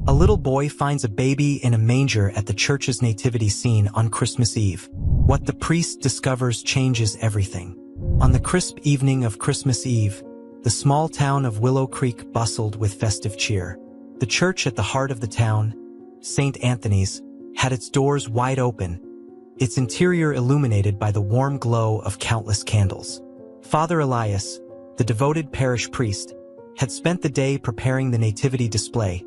A little boy finds a baby in a manger at the church's nativity scene on Christmas Eve. What the priest discovers changes everything. On the crisp evening of Christmas Eve, the small town of Willow Creek bustled with festive cheer. The church at the heart of the town, St. Anthony's, had its doors wide open, its interior illuminated by the warm glow of countless candles. Father Elias, the devoted parish priest, had spent the day preparing the nativity display,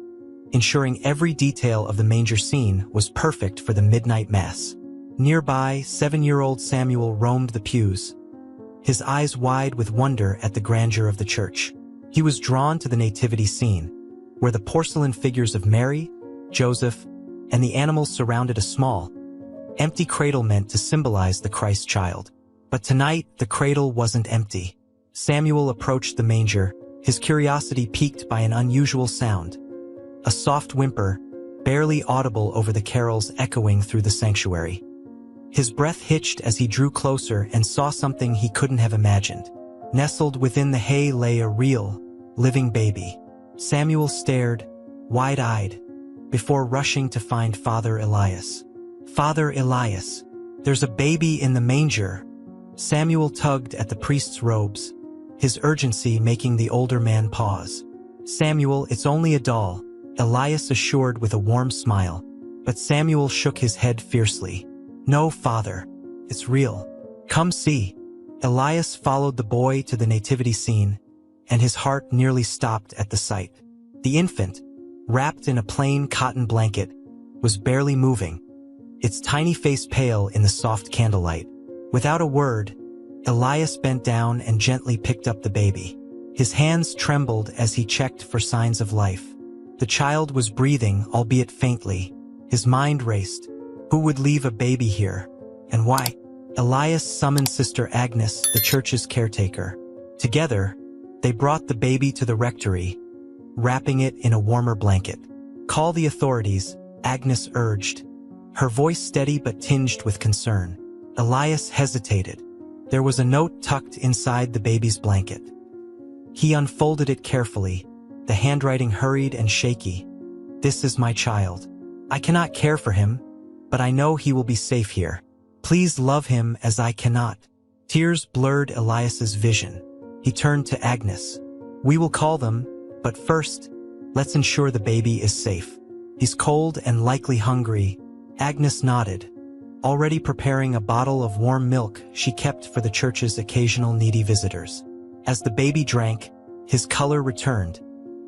ensuring every detail of the manger scene was perfect for the midnight mass. Nearby, 7-year-old Samuel roamed the pews, his eyes wide with wonder at the grandeur of the church. He was drawn to the nativity scene, where the porcelain figures of Mary, Joseph, and the animals surrounded a small, empty cradle meant to symbolize the Christ child. But tonight, the cradle wasn't empty. Samuel approached the manger, his curiosity piqued by an unusual sound. A soft whimper, barely audible over the carols echoing through the sanctuary. His breath hitched as he drew closer and saw something he couldn't have imagined. Nestled within the hay lay a real, living baby. Samuel stared, wide-eyed, before rushing to find Father Elias. "Father Elias, there's a baby in the manger." Samuel tugged at the priest's robes, his urgency making the older man pause. "Samuel, it's only a doll," Elias assured with a warm smile, but Samuel shook his head fiercely. "No, Father, it's real. Come see." Elias followed the boy to the nativity scene, and his heart nearly stopped at the sight. The infant, wrapped in a plain cotton blanket, was barely moving, its tiny face pale in the soft candlelight. Without a word, Elias bent down and gently picked up the baby. His hands trembled as he checked for signs of life. The child was breathing, albeit faintly. His mind raced. Who would leave a baby here? And why? Elias summoned Sister Agnes, the church's caretaker. Together, they brought the baby to the rectory, wrapping it in a warmer blanket. "Call the authorities," Agnes urged, her voice steady but tinged with concern. Elias hesitated. There was a note tucked inside the baby's blanket. He unfolded it carefully, the handwriting hurried and shaky. "This is my child. I cannot care for him, but I know he will be safe here. Please love him as I cannot." Tears blurred Elias's vision. He turned to Agnes. "We will call them, but first, let's ensure the baby is safe. He's cold and likely hungry." Agnes nodded, already preparing a bottle of warm milk she kept for the church's occasional needy visitors. As the baby drank, his color returned,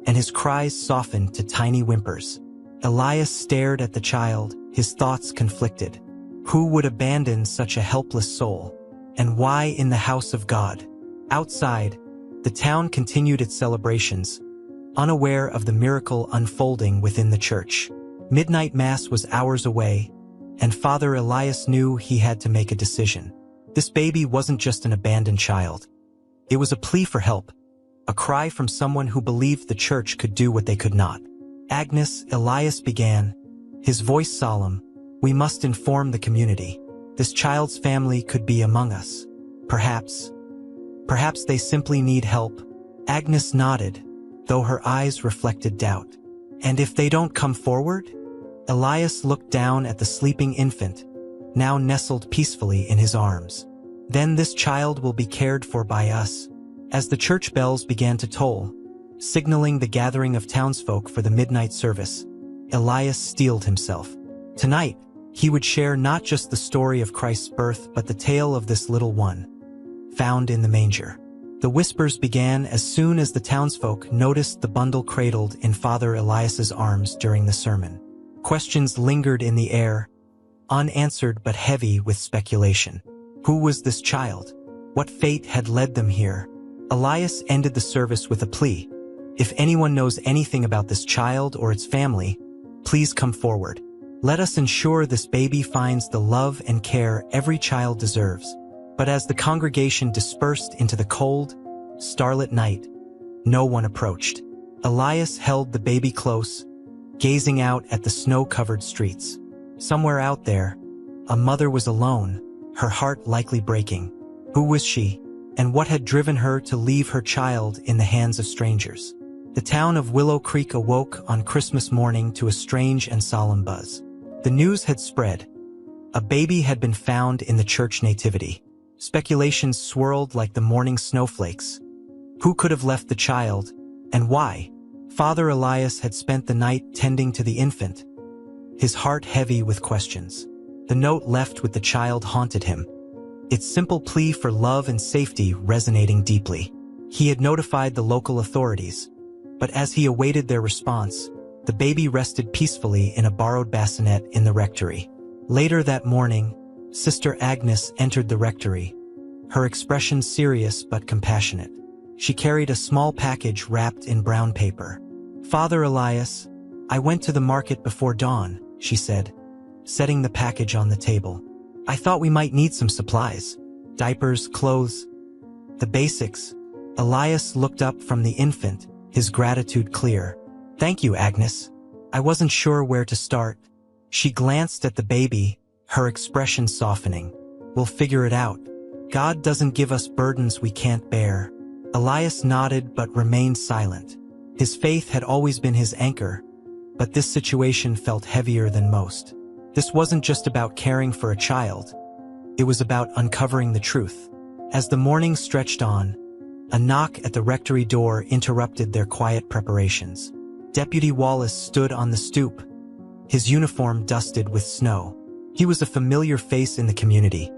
and his cries softened to tiny whimpers. Elias stared at the child, his thoughts conflicted. Who would abandon such a helpless soul? And why in the house of God? Outside, the town continued its celebrations, unaware of the miracle unfolding within the church. Midnight Mass was hours away, and Father Elias knew he had to make a decision. This baby wasn't just an abandoned child. It was a plea for help, a cry from someone who believed the church could do what they could not. "Agnes," Elias began, his voice solemn, "we must inform the community. This child's family could be among us. Perhaps they simply need help." Agnes nodded, though her eyes reflected doubt. "And if they don't come forward?" Elias looked down at the sleeping infant, now nestled peacefully in his arms. "Then this child will be cared for by us." As the church bells began to toll, signaling the gathering of townsfolk for the midnight service, Elias steeled himself. Tonight, he would share not just the story of Christ's birth but the tale of this little one, found in the manger. The whispers began as soon as the townsfolk noticed the bundle cradled in Father Elias's arms during the sermon. Questions lingered in the air, unanswered but heavy with speculation. Who was this child? What fate had led them here? Elias ended the service with a plea. "If anyone knows anything about this child or its family, please come forward. Let us ensure this baby finds the love and care every child deserves." But as the congregation dispersed into the cold, starlit night, no one approached. Elias held the baby close, gazing out at the snow-covered streets. Somewhere out there, a mother was alone, her heart likely breaking. Who was she, and what had driven her to leave her child in the hands of strangers? The town of Willow Creek awoke on Christmas morning to a strange and solemn buzz. The news had spread. A baby had been found in the church nativity. Speculations swirled like the morning snowflakes. Who could have left the child, and why? Father Elias had spent the night tending to the infant, his heart heavy with questions. The note left with the child haunted him, its simple plea for love and safety resonating deeply. He had notified the local authorities, but as he awaited their response, the baby rested peacefully in a borrowed bassinet in the rectory. Later that morning, Sister Agnes entered the rectory, her expression serious but compassionate. She carried a small package wrapped in brown paper. "Father Elias, I went to the market before dawn," she said, setting the package on the table. "I thought we might need some supplies. Diapers, clothes, the basics." Elias looked up from the infant, his gratitude clear. "Thank you, Agnes. I wasn't sure where to start." She glanced at the baby, her expression softening. "We'll figure it out. God doesn't give us burdens we can't bear." Elias nodded but remained silent. His faith had always been his anchor, but this situation felt heavier than most. This wasn't just about caring for a child. It was about uncovering the truth. As the morning stretched on, a knock at the rectory door interrupted their quiet preparations. Deputy Wallace stood on the stoop, his uniform dusted with snow. He was a familiar face in the community,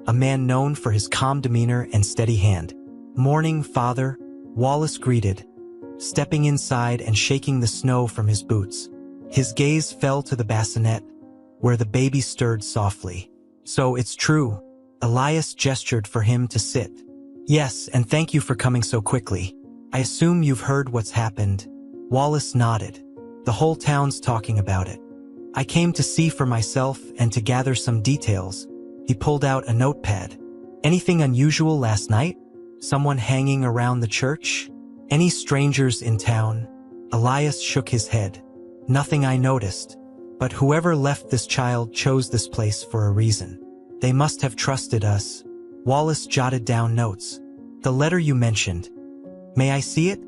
a man known for his calm demeanor and steady hand. "Morning, Father," Wallace greeted, stepping inside and shaking the snow from his boots. His gaze fell to the bassinet, where the baby stirred softly. "So it's true." Elias gestured for him to sit. "Yes, and thank you for coming so quickly. I assume you've heard what's happened." Wallace nodded. "The whole town's talking about it. I came to see for myself and to gather some details." He pulled out a notepad. "Anything unusual last night? Someone hanging around the church? Any strangers in town?" Elias shook his head. "Nothing I noticed. But whoever left this child chose this place for a reason. They must have trusted us." Wallace jotted down notes. "The letter you mentioned. May I see it?"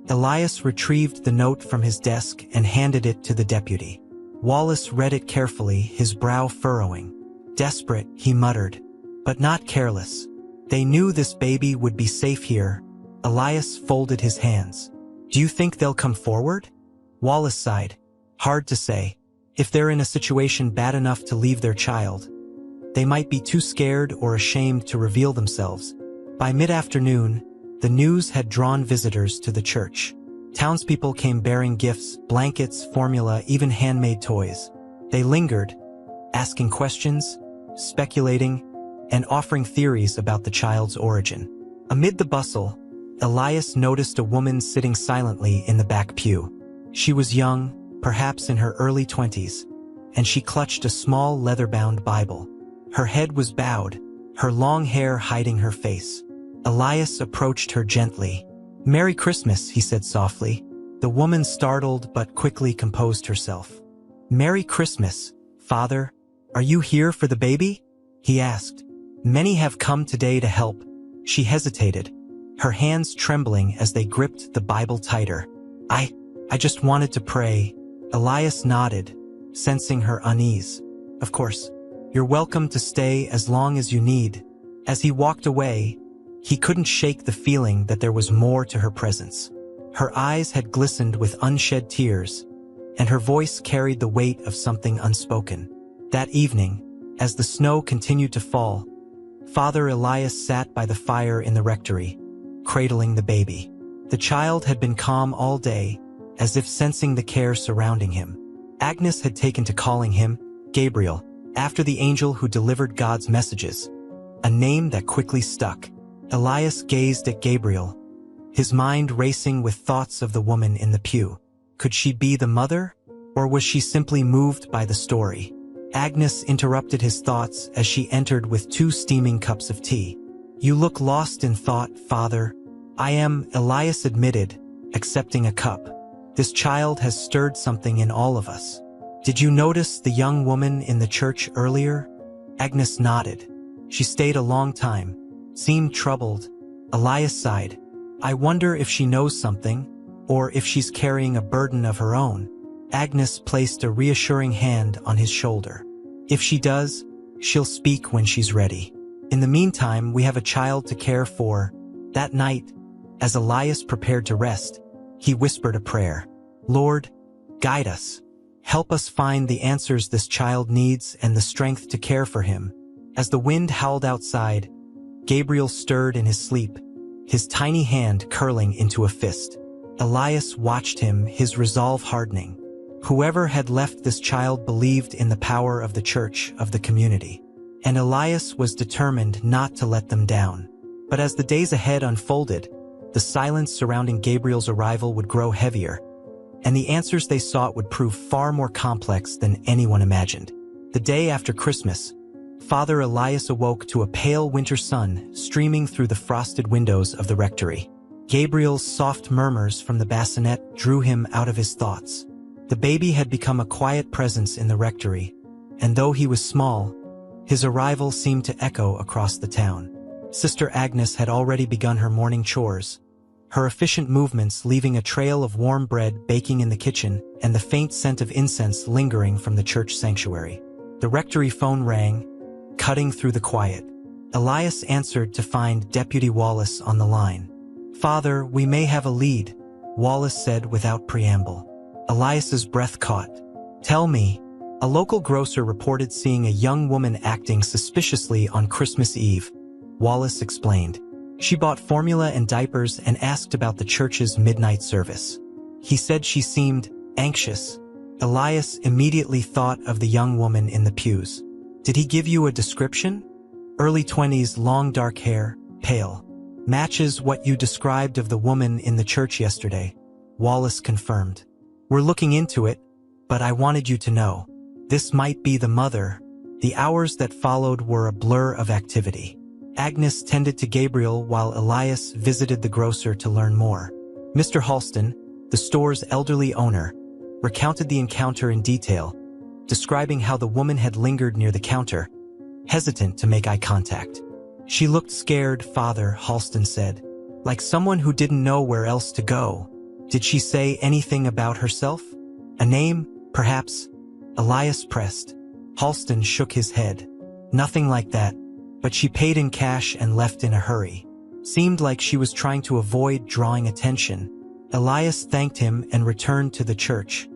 Elias retrieved the note from his desk and handed it to the deputy. Wallace read it carefully, his brow furrowing. "Desperate," he muttered, "but not careless. They knew this baby would be safe here." Elias folded his hands. "Do you think they'll come forward?" Wallace sighed. "Hard to say. If they're in a situation bad enough to leave their child, they might be too scared or ashamed to reveal themselves." By mid-afternoon, the news had drawn visitors to the church. Townspeople came bearing gifts, blankets, formula, even handmade toys. They lingered, asking questions, speculating, and offering theories about the child's origin. Amid the bustle, Elias noticed a woman sitting silently in the back pew. She was young, perhaps in her early 20s, and she clutched a small leather-bound Bible. Her head was bowed, her long hair hiding her face. Elias approached her gently. "Merry Christmas," he said softly. The woman startled but quickly composed herself. "Merry Christmas, Father. Are you here for the baby?" he asked. "Many have come today to help." She hesitated, her hands trembling as they gripped the Bible tighter. I just wanted to pray." Elias nodded, sensing her unease. "Of course. You're welcome to stay as long as you need." As he walked away, he couldn't shake the feeling that there was more to her presence. Her eyes had glistened with unshed tears, and her voice carried the weight of something unspoken. That evening, as the snow continued to fall, Father Elias sat by the fire in the rectory, cradling the baby. The child had been calm all day, as if sensing the care surrounding him. Agnes had taken to calling him Gabriel, after the angel who delivered God's messages, a name that quickly stuck. Elias gazed at Gabriel, his mind racing with thoughts of the woman in the pew. Could she be the mother, or was she simply moved by the story? Agnes interrupted his thoughts as she entered with 2 steaming cups of tea. "You look lost in thought, Father." "I am," Elias admitted, accepting a cup. "This child has stirred something in all of us." "Did you notice the young woman in the church earlier?" Agnes nodded. "She stayed a long time, seemed troubled." Elias sighed. "I wonder if she knows something." or if she's carrying a burden of her own. Agnes placed a reassuring hand on his shoulder. If she does, she'll speak when she's ready. In the meantime, we have a child to care for. That night, as Elias prepared to rest, he whispered a prayer. Lord, guide us. Help us find the answers this child needs and the strength to care for him. As the wind howled outside, Gabriel stirred in his sleep, his tiny hand curling into a fist. Elias watched him, his resolve hardening. Whoever had left this child believed in the power of the church, of the community. And Elias was determined not to let them down. But as the days ahead unfolded, the silence surrounding Gabriel's arrival would grow heavier, and the answers they sought would prove far more complex than anyone imagined. The day after Christmas, Father Elias awoke to a pale winter sun streaming through the frosted windows of the rectory. Gabriel's soft murmurs from the bassinet drew him out of his thoughts. The baby had become a quiet presence in the rectory, and though he was small, his arrival seemed to echo across the town. Sister Agnes had already begun her morning chores, her efficient movements leaving a trail of warm bread baking in the kitchen and the faint scent of incense lingering from the church sanctuary. The rectory phone rang, cutting through the quiet. Elias answered to find Deputy Wallace on the line. Father, we may have a lead, Wallace said without preamble. Elias's breath caught. Tell me. A local grocer reported seeing a young woman acting suspiciously on Christmas Eve, Wallace explained. She bought formula and diapers and asked about the church's midnight service. He said she seemed anxious. Elias immediately thought of the young woman in the pews. Did he give you a description? Early 20s, long dark hair, pale. Matches what you described of the woman in the church yesterday, Wallace confirmed. We're looking into it, but I wanted you to know. This might be the mother. The hours that followed were a blur of activity. Agnes tended to Gabriel while Elias visited the grocer to learn more. Mr. Halston, the store's elderly owner, recounted the encounter in detail, describing how the woman had lingered near the counter, hesitant to make eye contact. She looked scared, Father Halston said, like someone who didn't know where else to go. Did she say anything about herself? A name, perhaps? Elias pressed. Halston shook his head. Nothing like that. But she paid in cash and left in a hurry. Seemed like she was trying to avoid drawing attention. Elias thanked him and returned to the church,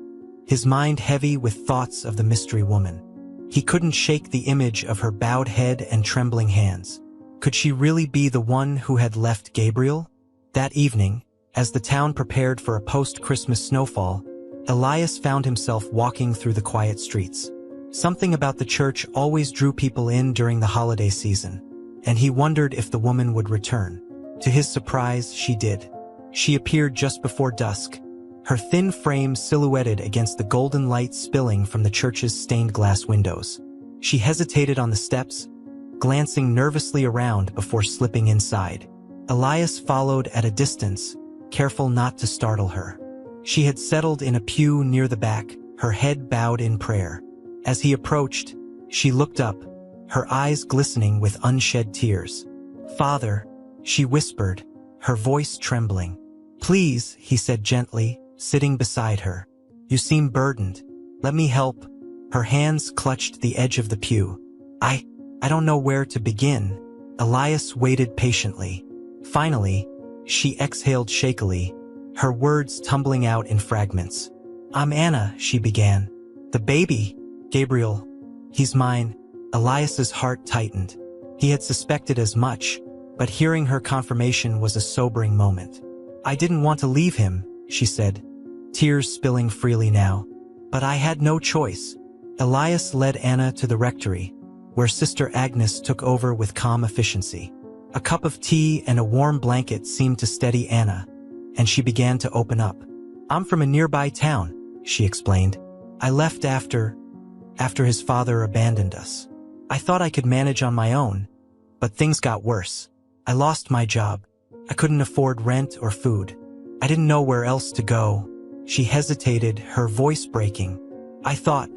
his mind heavy with thoughts of the mystery woman. He couldn't shake the image of her bowed head and trembling hands. Could she really be the one who had left Gabriel? That evening, as the town prepared for a post-Christmas snowfall, Elias found himself walking through the quiet streets. Something about the church always drew people in during the holiday season, and he wondered if the woman would return. To his surprise, she did. She appeared just before dusk, her thin frame silhouetted against the golden light spilling from the church's stained glass windows. She hesitated on the steps, glancing nervously around before slipping inside. Elias followed at a distance, careful not to startle her. She had settled in a pew near the back, her head bowed in prayer. As he approached, she looked up, her eyes glistening with unshed tears. Father, she whispered, her voice trembling. Please, he said gently, sitting beside her. You seem burdened. Let me help. Her hands clutched the edge of the pew. I don't know where to begin. Elias waited patiently. Finally, she exhaled shakily, her words tumbling out in fragments. I'm Anna, she began. The baby, Gabriel. He's mine. Elias's heart tightened. He had suspected as much, but hearing her confirmation was a sobering moment. I didn't want to leave him, she said, tears spilling freely now. But I had no choice. Elias led Anna to the rectory, where Sister Agnes took over with calm efficiency. A cup of tea and a warm blanket seemed to steady Anna, and she began to open up. I'm from a nearby town, she explained. I left after his father abandoned us. I thought I could manage on my own, but things got worse. I lost my job. I couldn't afford rent or food. I didn't know where else to go. She hesitated, her voice breaking. I thought,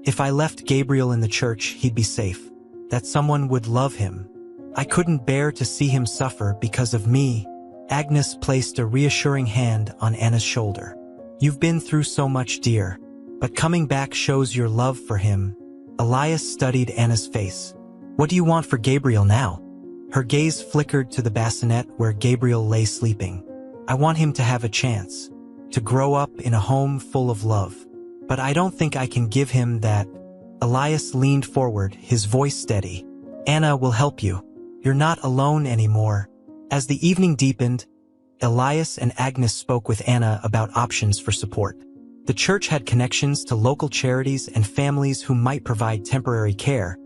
if I left Gabriel in the church, he'd be safe, that someone would love him. I couldn't bear to see him suffer because of me. Agnes placed a reassuring hand on Anna's shoulder. You've been through so much, dear, but coming back shows your love for him. Elias studied Anna's face. What do you want for Gabriel now? Her gaze flickered to the bassinet where Gabriel lay sleeping. I want him to have a chance, to grow up in a home full of love. But I don't think I can give him that. Elias leaned forward, his voice steady. Anna will help you. You're not alone anymore. As the evening deepened, Elias and Agnes spoke with Anna about options for support. The church had connections to local charities and families who might provide temporary care,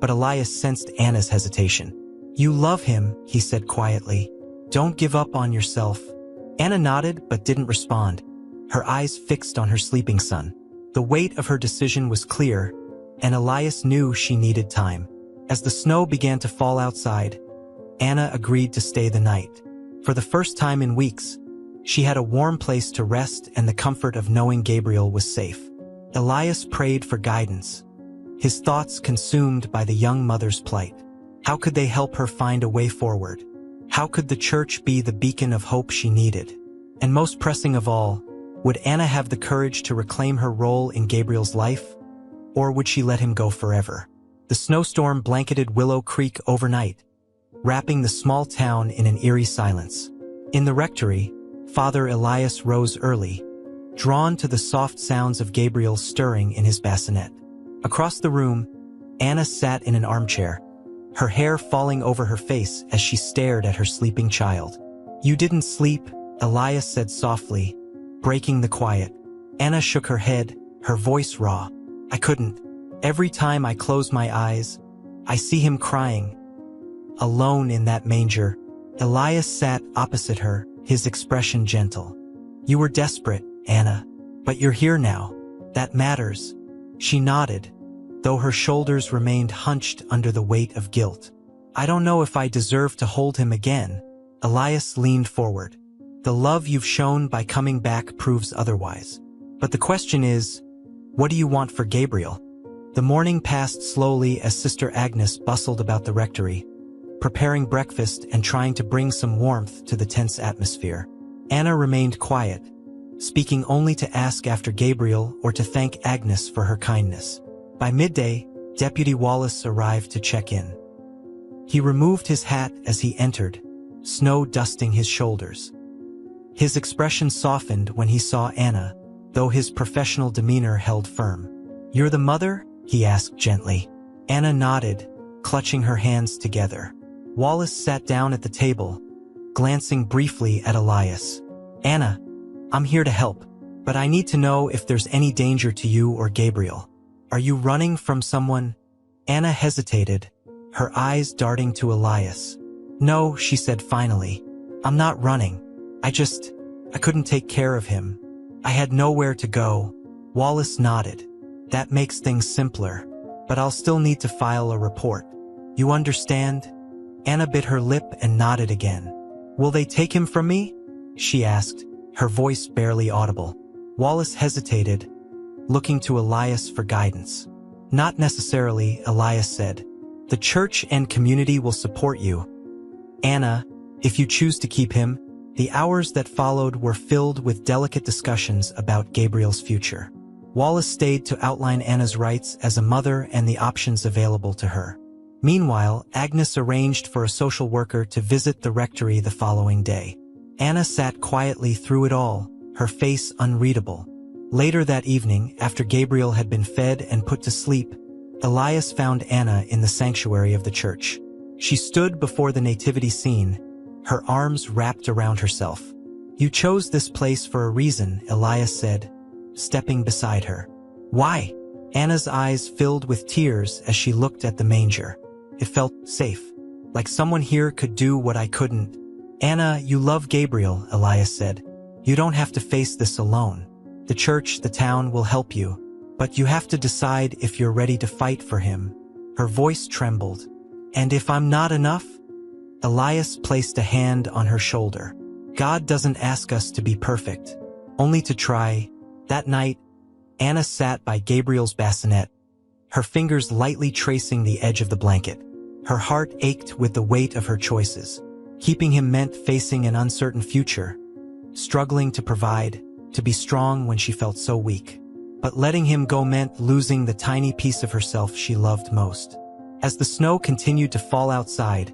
but Elias sensed Anna's hesitation. You love him, he said quietly. Don't give up on yourself. Anna nodded but didn't respond, her eyes fixed on her sleeping son. The weight of her decision was clear, and Elias knew she needed time. As the snow began to fall outside, Anna agreed to stay the night. For the first time in weeks, she had a warm place to rest and the comfort of knowing Gabriel was safe. Elias prayed for guidance, his thoughts consumed by the young mother's plight. How could they help her find a way forward? How could the church be the beacon of hope she needed? And most pressing of all, would Anna have the courage to reclaim her role in Gabriel's life? Or would she let him go forever? The snowstorm blanketed Willow Creek overnight, wrapping the small town in an eerie silence. In the rectory, Father Elias rose early, drawn to the soft sounds of Gabriel stirring in his bassinet. Across the room, Anna sat in an armchair, her hair falling over her face as she stared at her sleeping child. You didn't sleep, Elias said softly, breaking the quiet. Anna shook her head, her voice raw. I couldn't. Every time I close my eyes, I see him crying. Alone in that manger, Elias sat opposite her, his expression gentle. You were desperate, Anna, but you're here now. That matters. She nodded, though her shoulders remained hunched under the weight of guilt. I don't know if I deserve to hold him again. Elias leaned forward. The love you've shown by coming back proves otherwise. But the question is, what do you want for Gabriel? The morning passed slowly as Sister Agnes bustled about the rectory, preparing breakfast and trying to bring some warmth to the tense atmosphere. Anna remained quiet, speaking only to ask after Gabriel or to thank Agnes for her kindness. By midday, Deputy Wallace arrived to check in. He removed his hat as he entered, snow dusting his shoulders. His expression softened when he saw Anna, though his professional demeanor held firm. You're the mother? He asked gently. Anna nodded, clutching her hands together. Wallace sat down at the table, glancing briefly at Elias. Anna, I'm here to help, but I need to know if there's any danger to you or Gabriel. Are you running from someone? Anna hesitated, her eyes darting to Elias. No, she said finally. I'm not running. I couldn't take care of him. I had nowhere to go. Wallace nodded. That makes things simpler, but I'll still need to file a report. You understand? Anna bit her lip and nodded again. Will they take him from me? She asked, her voice barely audible. Wallace hesitated, looking to Elias for guidance. Not necessarily, Elias said. The church and community will support you. Anna, if you choose to keep him. The hours that followed were filled with delicate discussions about Gabriel's future. Wallace stayed to outline Anna's rights as a mother and the options available to her. Meanwhile, Agnes arranged for a social worker to visit the rectory the following day. Anna sat quietly through it all, her face unreadable. Later that evening, after Gabriel had been fed and put to sleep, Elias found Anna in the sanctuary of the church. She stood before the nativity scene, her arms wrapped around herself. You chose this place for a reason, Elias said, stepping beside her. Why? Anna's eyes filled with tears as she looked at the manger. It felt safe, like someone here could do what I couldn't. Anna, you love Gabriel, Elias said. You don't have to face this alone. The church, the town will help you, but you have to decide if you're ready to fight for him. Her voice trembled. And if I'm not enough? Elias placed a hand on her shoulder. God doesn't ask us to be perfect, only to try. That night, Anna sat by Gabriel's bassinet, her fingers lightly tracing the edge of the blanket. Her heart ached with the weight of her choices. Keeping him meant facing an uncertain future, struggling to provide, to be strong when she felt so weak. But letting him go meant losing the tiny piece of herself she loved most. As the snow continued to fall outside,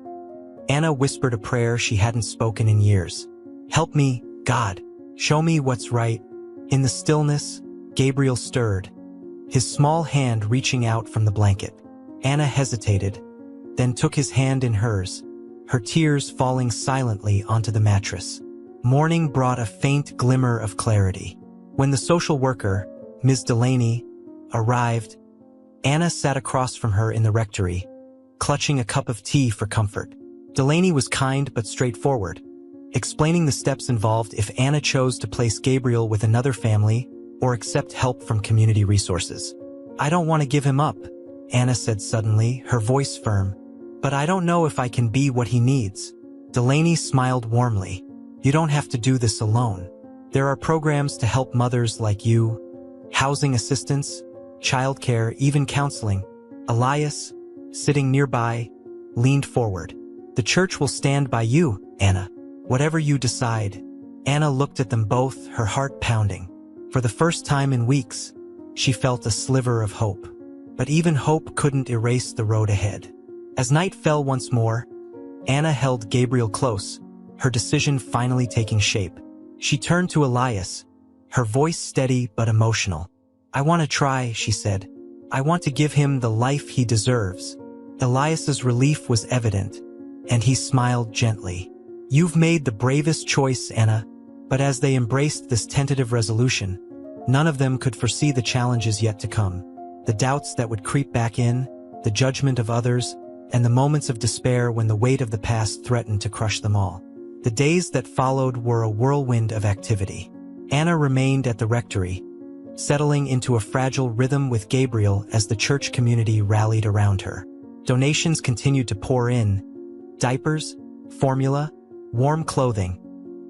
Anna whispered a prayer she hadn't spoken in years. "Help me, God. Show me what's right." In the stillness, Gabriel stirred, his small hand reaching out from the blanket. Anna hesitated, then took his hand in hers, her tears falling silently onto the mattress. Morning brought a faint glimmer of clarity. When the social worker, Ms. Delaney, arrived, Anna sat across from her in the rectory, clutching a cup of tea for comfort. Delaney was kind but straightforward, explaining the steps involved if Anna chose to place Gabriel with another family or accept help from community resources. "I don't want to give him up," Anna said suddenly, her voice firm, "but I don't know if I can be what he needs." Delaney smiled warmly. "You don't have to do this alone. There are programs to help mothers like you, housing assistance, childcare, even counseling." Elias, sitting nearby, leaned forward. "The church will stand by you, Anna. Whatever you decide." Anna looked at them both, her heart pounding. For the first time in weeks, she felt a sliver of hope. But even hope couldn't erase the road ahead. As night fell once more, Anna held Gabriel close, her decision finally taking shape. She turned to Elias, her voice steady but emotional. "I want to try," she said. "I want to give him the life he deserves." Elias's relief was evident, and he smiled gently. "You've made the bravest choice, Anna." But as they embraced this tentative resolution, none of them could foresee the challenges yet to come. The doubts that would creep back in, the judgment of others, and the moments of despair when the weight of the past threatened to crush them all. The days that followed were a whirlwind of activity. Anna remained at the rectory, settling into a fragile rhythm with Gabriel as the church community rallied around her. Donations continued to pour in: diapers, formula, warm clothing,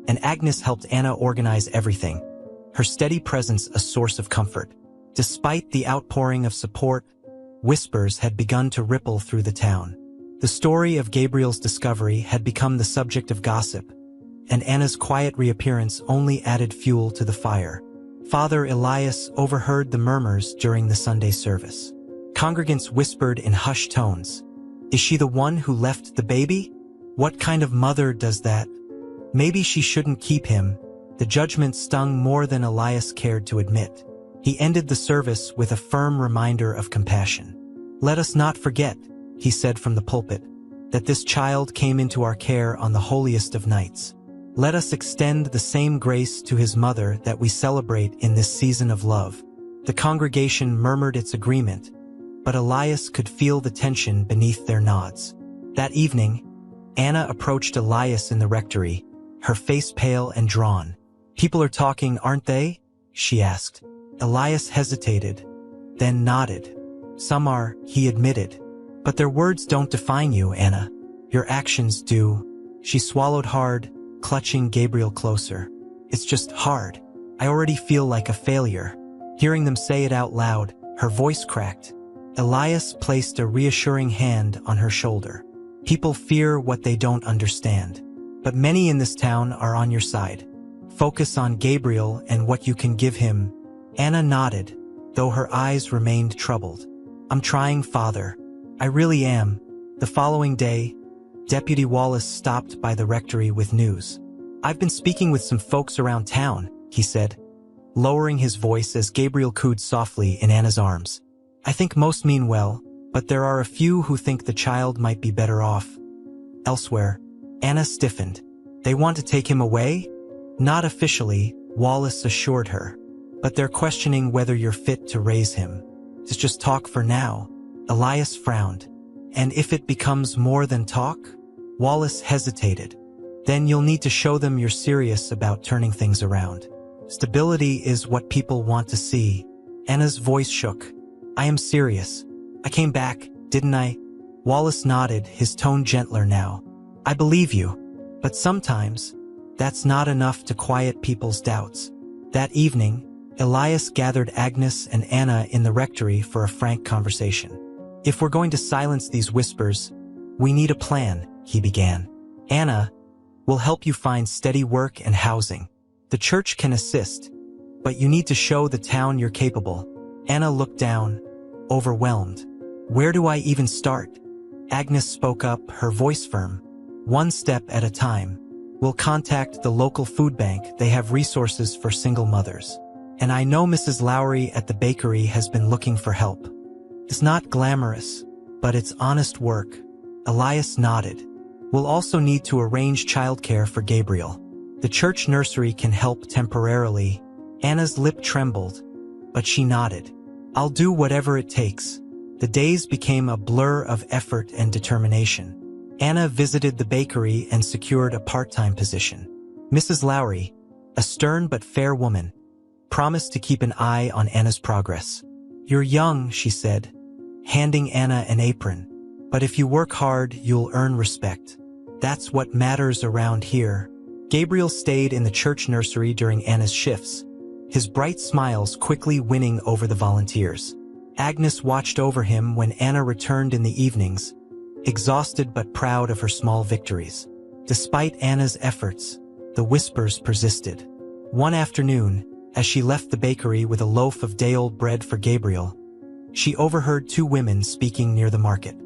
and Agnes helped Anna organize everything, her steady presence a source of comfort. Despite the outpouring of support, whispers had begun to ripple through the town. The story of Gabriel's discovery had become the subject of gossip, and Anna's quiet reappearance only added fuel to the fire. Father Elias overheard the murmurs during the Sunday service. Congregants whispered in hushed tones, "Is she the one who left the baby? What kind of mother does that? Maybe she shouldn't keep him." The judgment stung more than Elias cared to admit. He ended the service with a firm reminder of compassion. "Let us not forget," he said from the pulpit, "that this child came into our care on the holiest of nights. Let us extend the same grace to his mother that we celebrate in this season of love." The congregation murmured its agreement, but Elias could feel the tension beneath their nods. That evening, Anna approached Elias in the rectory, her face pale and drawn. "People are talking, aren't they?" she asked. Elias hesitated, then nodded. "Some are," he admitted. "But their words don't define you, Anna. Your actions do." She swallowed hard, clutching Gabriel closer. "It's just hard. I already feel like a failure." Hearing them say it out loud, her voice cracked. Elias placed a reassuring hand on her shoulder. "People fear what they don't understand. But many in this town are on your side. Focus on Gabriel and what you can give him." Anna nodded, though her eyes remained troubled. "I'm trying, Father. I really am." The following day, Deputy Wallace stopped by the rectory with news. "I've been speaking with some folks around town," he said, lowering his voice as Gabriel cooed softly in Anna's arms. "I think most mean well, but there are a few who think the child might be better off elsewhere." Anna stiffened. "They want to take him away?" "Not officially," Wallace assured her. "But they're questioning whether you're fit to raise him. It's just talk for now." Elias frowned. "And if it becomes more than talk?" Wallace hesitated. "Then you'll need to show them you're serious about turning things around. Stability is what people want to see." Anna's voice shook. "I am serious. I came back, didn't I?" Wallace nodded, his tone gentler now. "I believe you. But sometimes, that's not enough to quiet people's doubts." That evening, Elias gathered Agnes and Anna in the rectory for a frank conversation. "If we're going to silence these whispers, we need a plan," he began. Anna, We'll help you find steady work and housing. The church can assist, but you need to show the town you're capable. Anna looked down, overwhelmed. Where do I even start? Agnes spoke up, her voice firm. One step at a time. We'll contact the local food bank. They have resources for single mothers. And I know Mrs. Lowry at the bakery has been looking for help. It's not glamorous, but it's honest work. Elias nodded. We'll also need to arrange childcare for Gabriel. The church nursery can help temporarily. Anna's lip trembled, but she nodded. I'll do whatever it takes. The days became a blur of effort and determination. Anna visited the bakery and secured a part-time position. Mrs. Lowry, a stern but fair woman, promised to keep an eye on Anna's progress. You're young, she said, handing Anna an apron. But if you work hard, you'll earn respect. That's what matters around here. Gabriel stayed in the church nursery during Anna's shifts, his bright smiles quickly winning over the volunteers. Agnes watched over him when Anna returned in the evenings, exhausted but proud of her small victories. Despite Anna's efforts, the whispers persisted. One afternoon, as she left the bakery with a loaf of day-old bread for Gabriel, she overheard two women speaking near the market.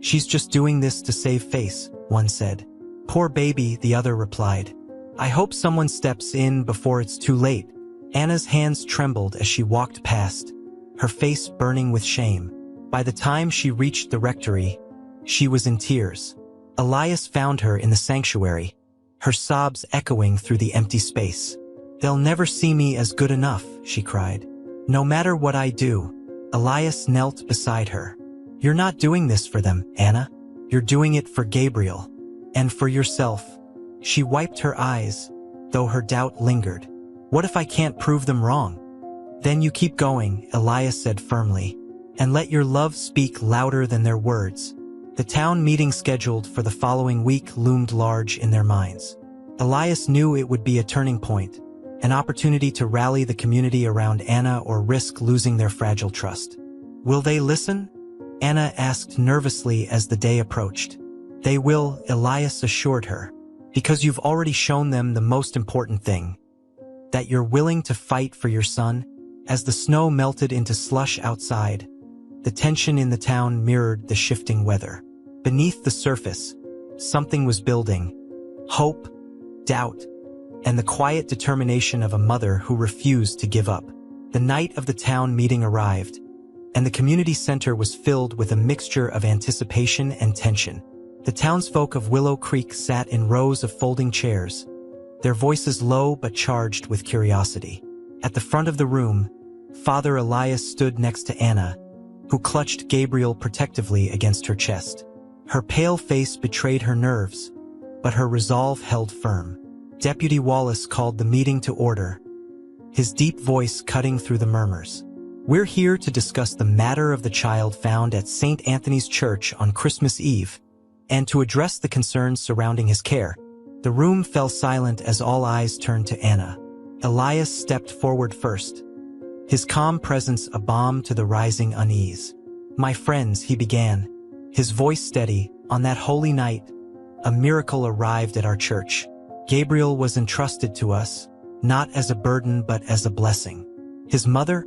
She's just doing this to save face, one said. Poor baby, the other replied. I hope someone steps in before it's too late. Anna's hands trembled as she walked past, her face burning with shame. By the time she reached the rectory, she was in tears. Elias found her in the sanctuary, her sobs echoing through the empty space. They'll never see me as good enough, she cried. No matter what I do. Elias knelt beside her. You're not doing this for them, Anna. You're doing it for Gabriel. And for yourself. She wiped her eyes, though her doubt lingered. What if I can't prove them wrong? Then you keep going, Elias said firmly, and let your love speak louder than their words. The town meeting scheduled for the following week loomed large in their minds. Elias knew it would be a turning point, an opportunity to rally the community around Anna or risk losing their fragile trust. Will they listen? Anna asked nervously as the day approached. They will, Elias assured her, because you've already shown them the most important thing, that you're willing to fight for your son. As the snow melted into slush outside, the tension in the town mirrored the shifting weather. Beneath the surface, something was building. Hope, doubt, and the quiet determination of a mother who refused to give up. The night of the town meeting arrived, and the community center was filled with a mixture of anticipation and tension. The townsfolk of Willow Creek sat in rows of folding chairs, their voices low but charged with curiosity. At the front of the room, Father Elias stood next to Anna, who clutched Gabriel protectively against her chest. Her pale face betrayed her nerves, but her resolve held firm. Deputy Wallace called the meeting to order, his deep voice cutting through the murmurs. We're here to discuss the matter of the child found at St. Anthony's Church on Christmas Eve, and to address the concerns surrounding his care. The room fell silent as all eyes turned to Anna. Elias stepped forward first, his calm presence a balm to the rising unease. My friends, he began, his voice steady. On that holy night, a miracle arrived at our church. Gabriel was entrusted to us, not as a burden but as a blessing. His mother,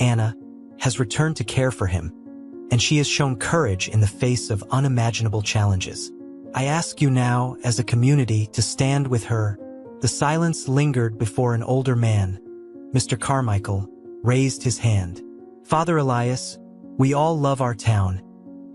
Anna, has returned to care for him, and she has shown courage in the face of unimaginable challenges. I ask you now, as a community, to stand with her. The silence lingered before an older man, Mr. Carmichael, raised his hand. Father Elias, we all love our town,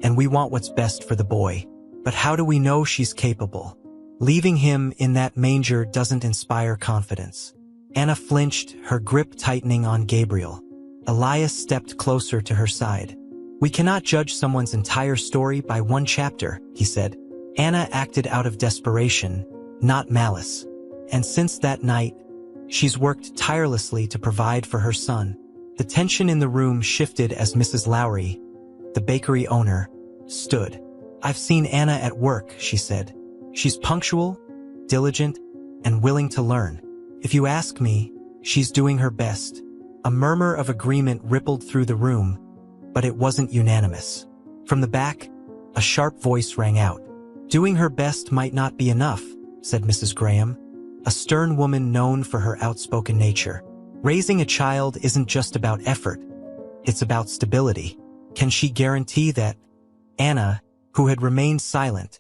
and we want what's best for the boy. But how do we know she's capable? Leaving him in that manger doesn't inspire confidence. Anna flinched, her grip tightening on Gabriel. Elias stepped closer to her side. We cannot judge someone's entire story by one chapter, he said. Anna acted out of desperation, not malice. And since that night, she's worked tirelessly to provide for her son. The tension in the room shifted as Mrs. Lowry, the bakery owner, stood. I've seen Anna at work, she said. She's punctual, diligent, and willing to learn. If you ask me, she's doing her best. A murmur of agreement rippled through the room, but it wasn't unanimous. From the back, a sharp voice rang out. Doing her best might not be enough. said Mrs. Graham, a stern woman known for her outspoken nature. Raising a child isn't just about effort. It's about stability. Can she guarantee that? Anna, who had remained silent,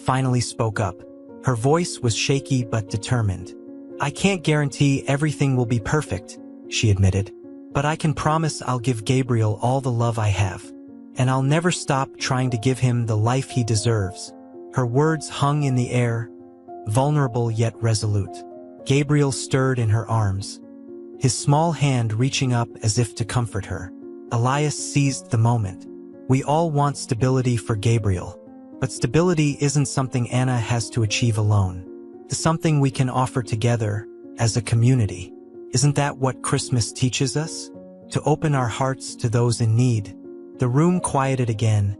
finally spoke up. Her voice was shaky but determined. I can't guarantee everything will be perfect, she admitted. But I can promise I'll give Gabriel all the love I have. And I'll never stop trying to give him the life he deserves. Her words hung in the air, vulnerable yet resolute. Gabriel stirred in her arms, his small hand reaching up as if to comfort her. Elias seized the moment. We all want stability for Gabriel. But stability isn't something Anna has to achieve alone. It's something we can offer together, as a community. Isn't that what Christmas teaches us? To open our hearts to those in need. The room quieted again,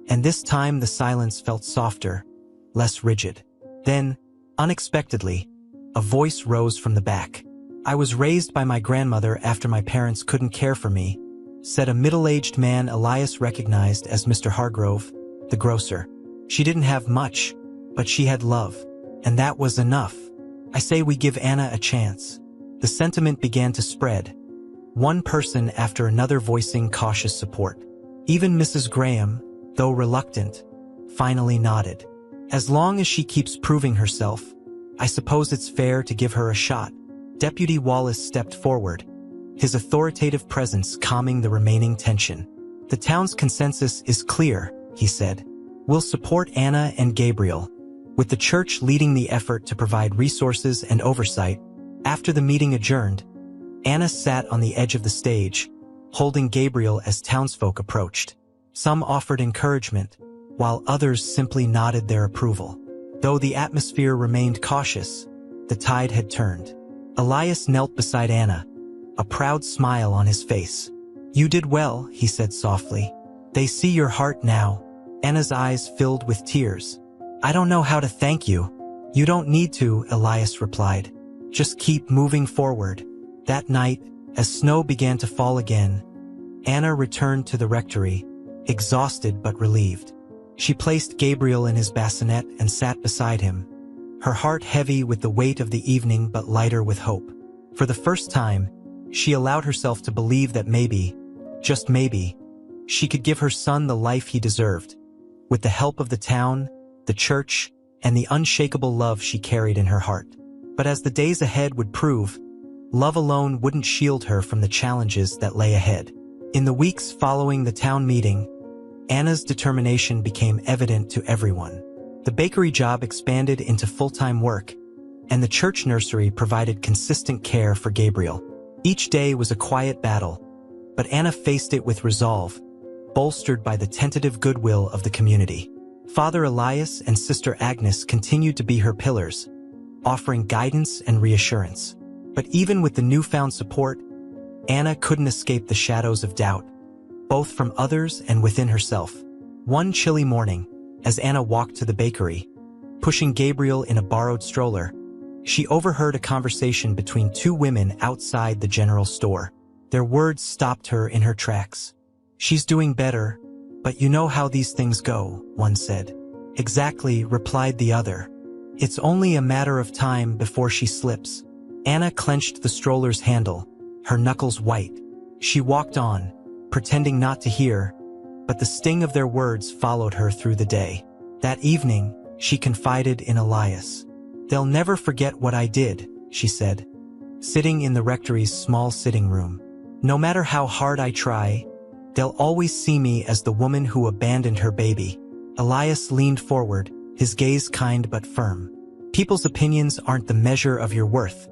and this time the silence felt softer, less rigid. Then, unexpectedly, a voice rose from the back. I was raised by my grandmother after my parents couldn't care for me, said a middle-aged man Elias recognized as Mr. Hargrove, the grocer. She didn't have much, but she had love, and that was enough. I say we give Anna a chance. The sentiment began to spread, one person after another voicing cautious support. Even Mrs. Graham, though reluctant, finally nodded. As long as she keeps proving herself, I suppose it's fair to give her a shot. Deputy Wallace stepped forward, his authoritative presence calming the remaining tension. The town's consensus is clear, he said. We'll support Anna and Gabriel, with the church leading the effort to provide resources and oversight. After the meeting adjourned, Anna sat on the edge of the stage, holding Gabriel as townsfolk approached. Some offered encouragement, while others simply nodded their approval. Though the atmosphere remained cautious, the tide had turned. Elias knelt beside Anna, a proud smile on his face. You did well, he said softly. They see your heart now. Anna's eyes filled with tears. I don't know how to thank you. You don't need to, Elias replied. Just keep moving forward. That night, as snow began to fall again, Anna returned to the rectory, exhausted but relieved. She placed Gabriel in his bassinet and sat beside him, her heart heavy with the weight of the evening but lighter with hope. For the first time, she allowed herself to believe that maybe, just maybe, she could give her son the life he deserved, with the help of the town, the church, and the unshakable love she carried in her heart. But as the days ahead would prove, love alone wouldn't shield her from the challenges that lay ahead. In the weeks following the town meeting, Anna's determination became evident to everyone. The bakery job expanded into full-time work, and the church nursery provided consistent care for Gabriel. Each day was a quiet battle, but Anna faced it with resolve, bolstered by the tentative goodwill of the community. Father Elias and Sister Agnes continued to be her pillars, offering guidance and reassurance. But even with the newfound support, Anna couldn't escape the shadows of doubt, both from others and within herself. One chilly morning, as Anna walked to the bakery, pushing Gabriel in a borrowed stroller, she overheard a conversation between two women outside the general store. Their words stopped her in her tracks. She's doing better, but you know how these things go, one said. Exactly, replied the other. It's only a matter of time before she slips. Anna clenched the stroller's handle, her knuckles white. She walked on, pretending not to hear, but the sting of their words followed her through the day. That evening, she confided in Elias. They'll never forget what I did, she said, sitting in the rectory's small sitting room. No matter how hard I try, they'll always see me as the woman who abandoned her baby. Elias leaned forward, his gaze kind but firm. People's opinions aren't the measure of your worth,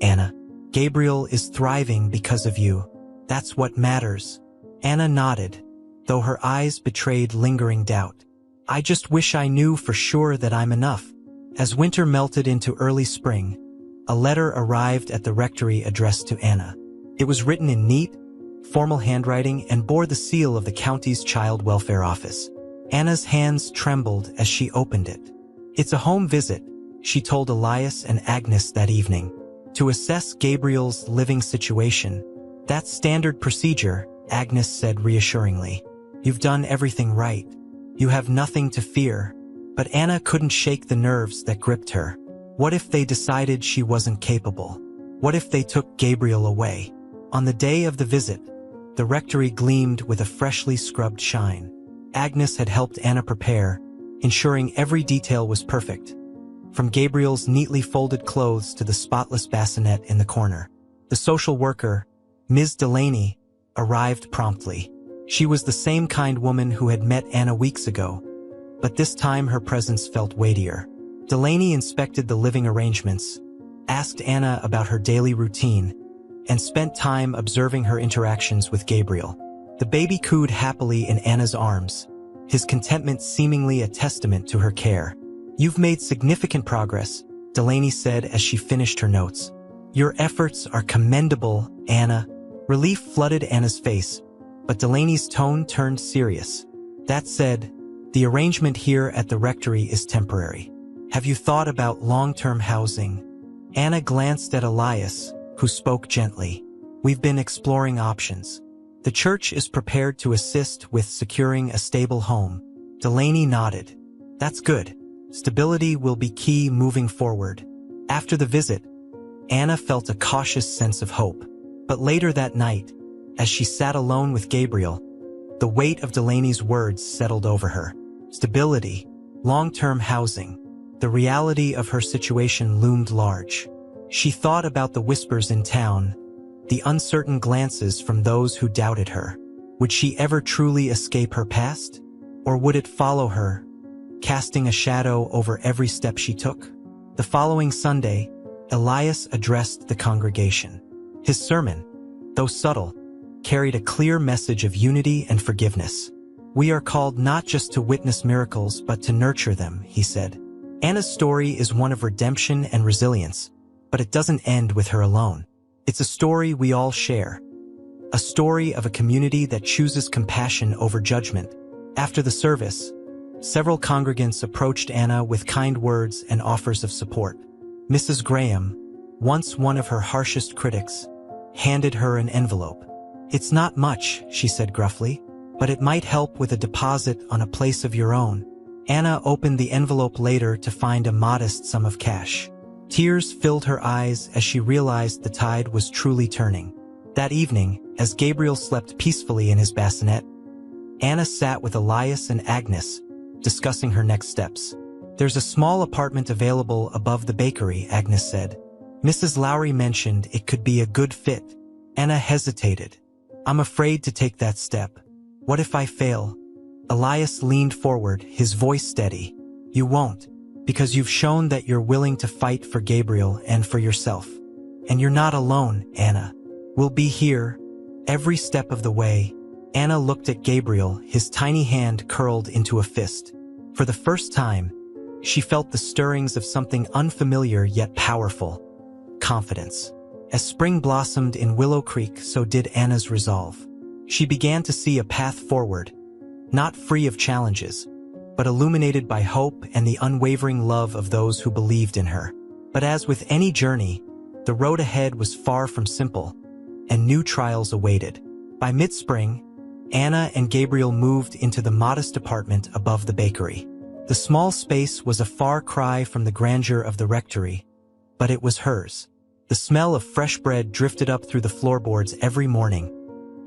Anna. Gabriel is thriving because of you. That's what matters. Anna nodded, though her eyes betrayed lingering doubt. I just wish I knew for sure that I'm enough. As winter melted into early spring, a letter arrived at the rectory addressed to Anna. It was written in neat, formal handwriting and bore the seal of the county's child welfare office. Anna's hands trembled as she opened it. It's a home visit, she told Elias and Agnes that evening, to assess Gabriel's living situation. That's standard procedure, Agnes said reassuringly. You've done everything right. You have nothing to fear. But Anna couldn't shake the nerves that gripped her. What if they decided she wasn't capable? What if they took Gabriel away? On the day of the visit, the rectory gleamed with a freshly scrubbed shine. Agnes had helped Anna prepare, ensuring every detail was perfect, from Gabriel's neatly folded clothes to the spotless bassinet in the corner. The social worker, Ms. Delaney, arrived promptly. She was the same kind woman who had met Anna weeks ago, but this time her presence felt weightier. Delaney inspected the living arrangements, asked Anna about her daily routine, and spent time observing her interactions with Gabriel. The baby cooed happily in Anna's arms, his contentment seemingly a testament to her care. "You've made significant progress," Delaney said as she finished her notes. "Your efforts are commendable, Anna." Relief flooded Anna's face, but Delaney's tone turned serious. "That said, the arrangement here at the rectory is temporary. Have you thought about long-term housing?" Anna glanced at Elias, who spoke gently. "We've been exploring options. The church is prepared to assist with securing a stable home." Delaney nodded. "That's good. Stability will be key moving forward." After the visit, Anna felt a cautious sense of hope. But later that night, as she sat alone with Gabriel, the weight of Delaney's words settled over her. Stability, long-term housing. The reality of her situation loomed large. She thought about the whispers in town, the uncertain glances from those who doubted her. Would she ever truly escape her past? Or would it follow her, casting a shadow over every step she took? The following Sunday, Elias addressed the congregation. His sermon, though subtle, carried a clear message of unity and forgiveness. "We are called not just to witness miracles but to nurture them," he said. Anna's story is one of redemption and resilience, but it doesn't end with her alone. It's a story we all share. A story of a community that chooses compassion over judgment. After the service, several congregants approached Anna with kind words and offers of support. Mrs. Graham, once one of her harshest critics, handed her an envelope. "It's not much," she said gruffly, "but it might help with a deposit on a place of your own." Anna opened the envelope later to find a modest sum of cash. Tears filled her eyes as she realized the tide was truly turning. That evening, as Gabriel slept peacefully in his bassinet, Anna sat with Elias and Agnes, discussing her next steps. "There's a small apartment available above the bakery," Agnes said. "Mrs. Lowry mentioned it could be a good fit." Anna hesitated. "I'm afraid to take that step. What if I fail?" Elias leaned forward, his voice steady. "You won't, because you've shown that you're willing to fight for Gabriel and for yourself. And you're not alone, Anna. We'll be here, every step of the way." Anna looked at Gabriel, his tiny hand curled into a fist. For the first time, she felt the stirrings of something unfamiliar yet powerful. Confidence. As spring blossomed in Willow Creek, so did Anna's resolve. She began to see a path forward, not free of challenges, but illuminated by hope and the unwavering love of those who believed in her. But as with any journey, the road ahead was far from simple, and new trials awaited. By mid-spring, Anna and Gabriel moved into the modest apartment above the bakery. The small space was a far cry from the grandeur of the rectory, but it was hers. The smell of fresh bread drifted up through the floorboards every morning,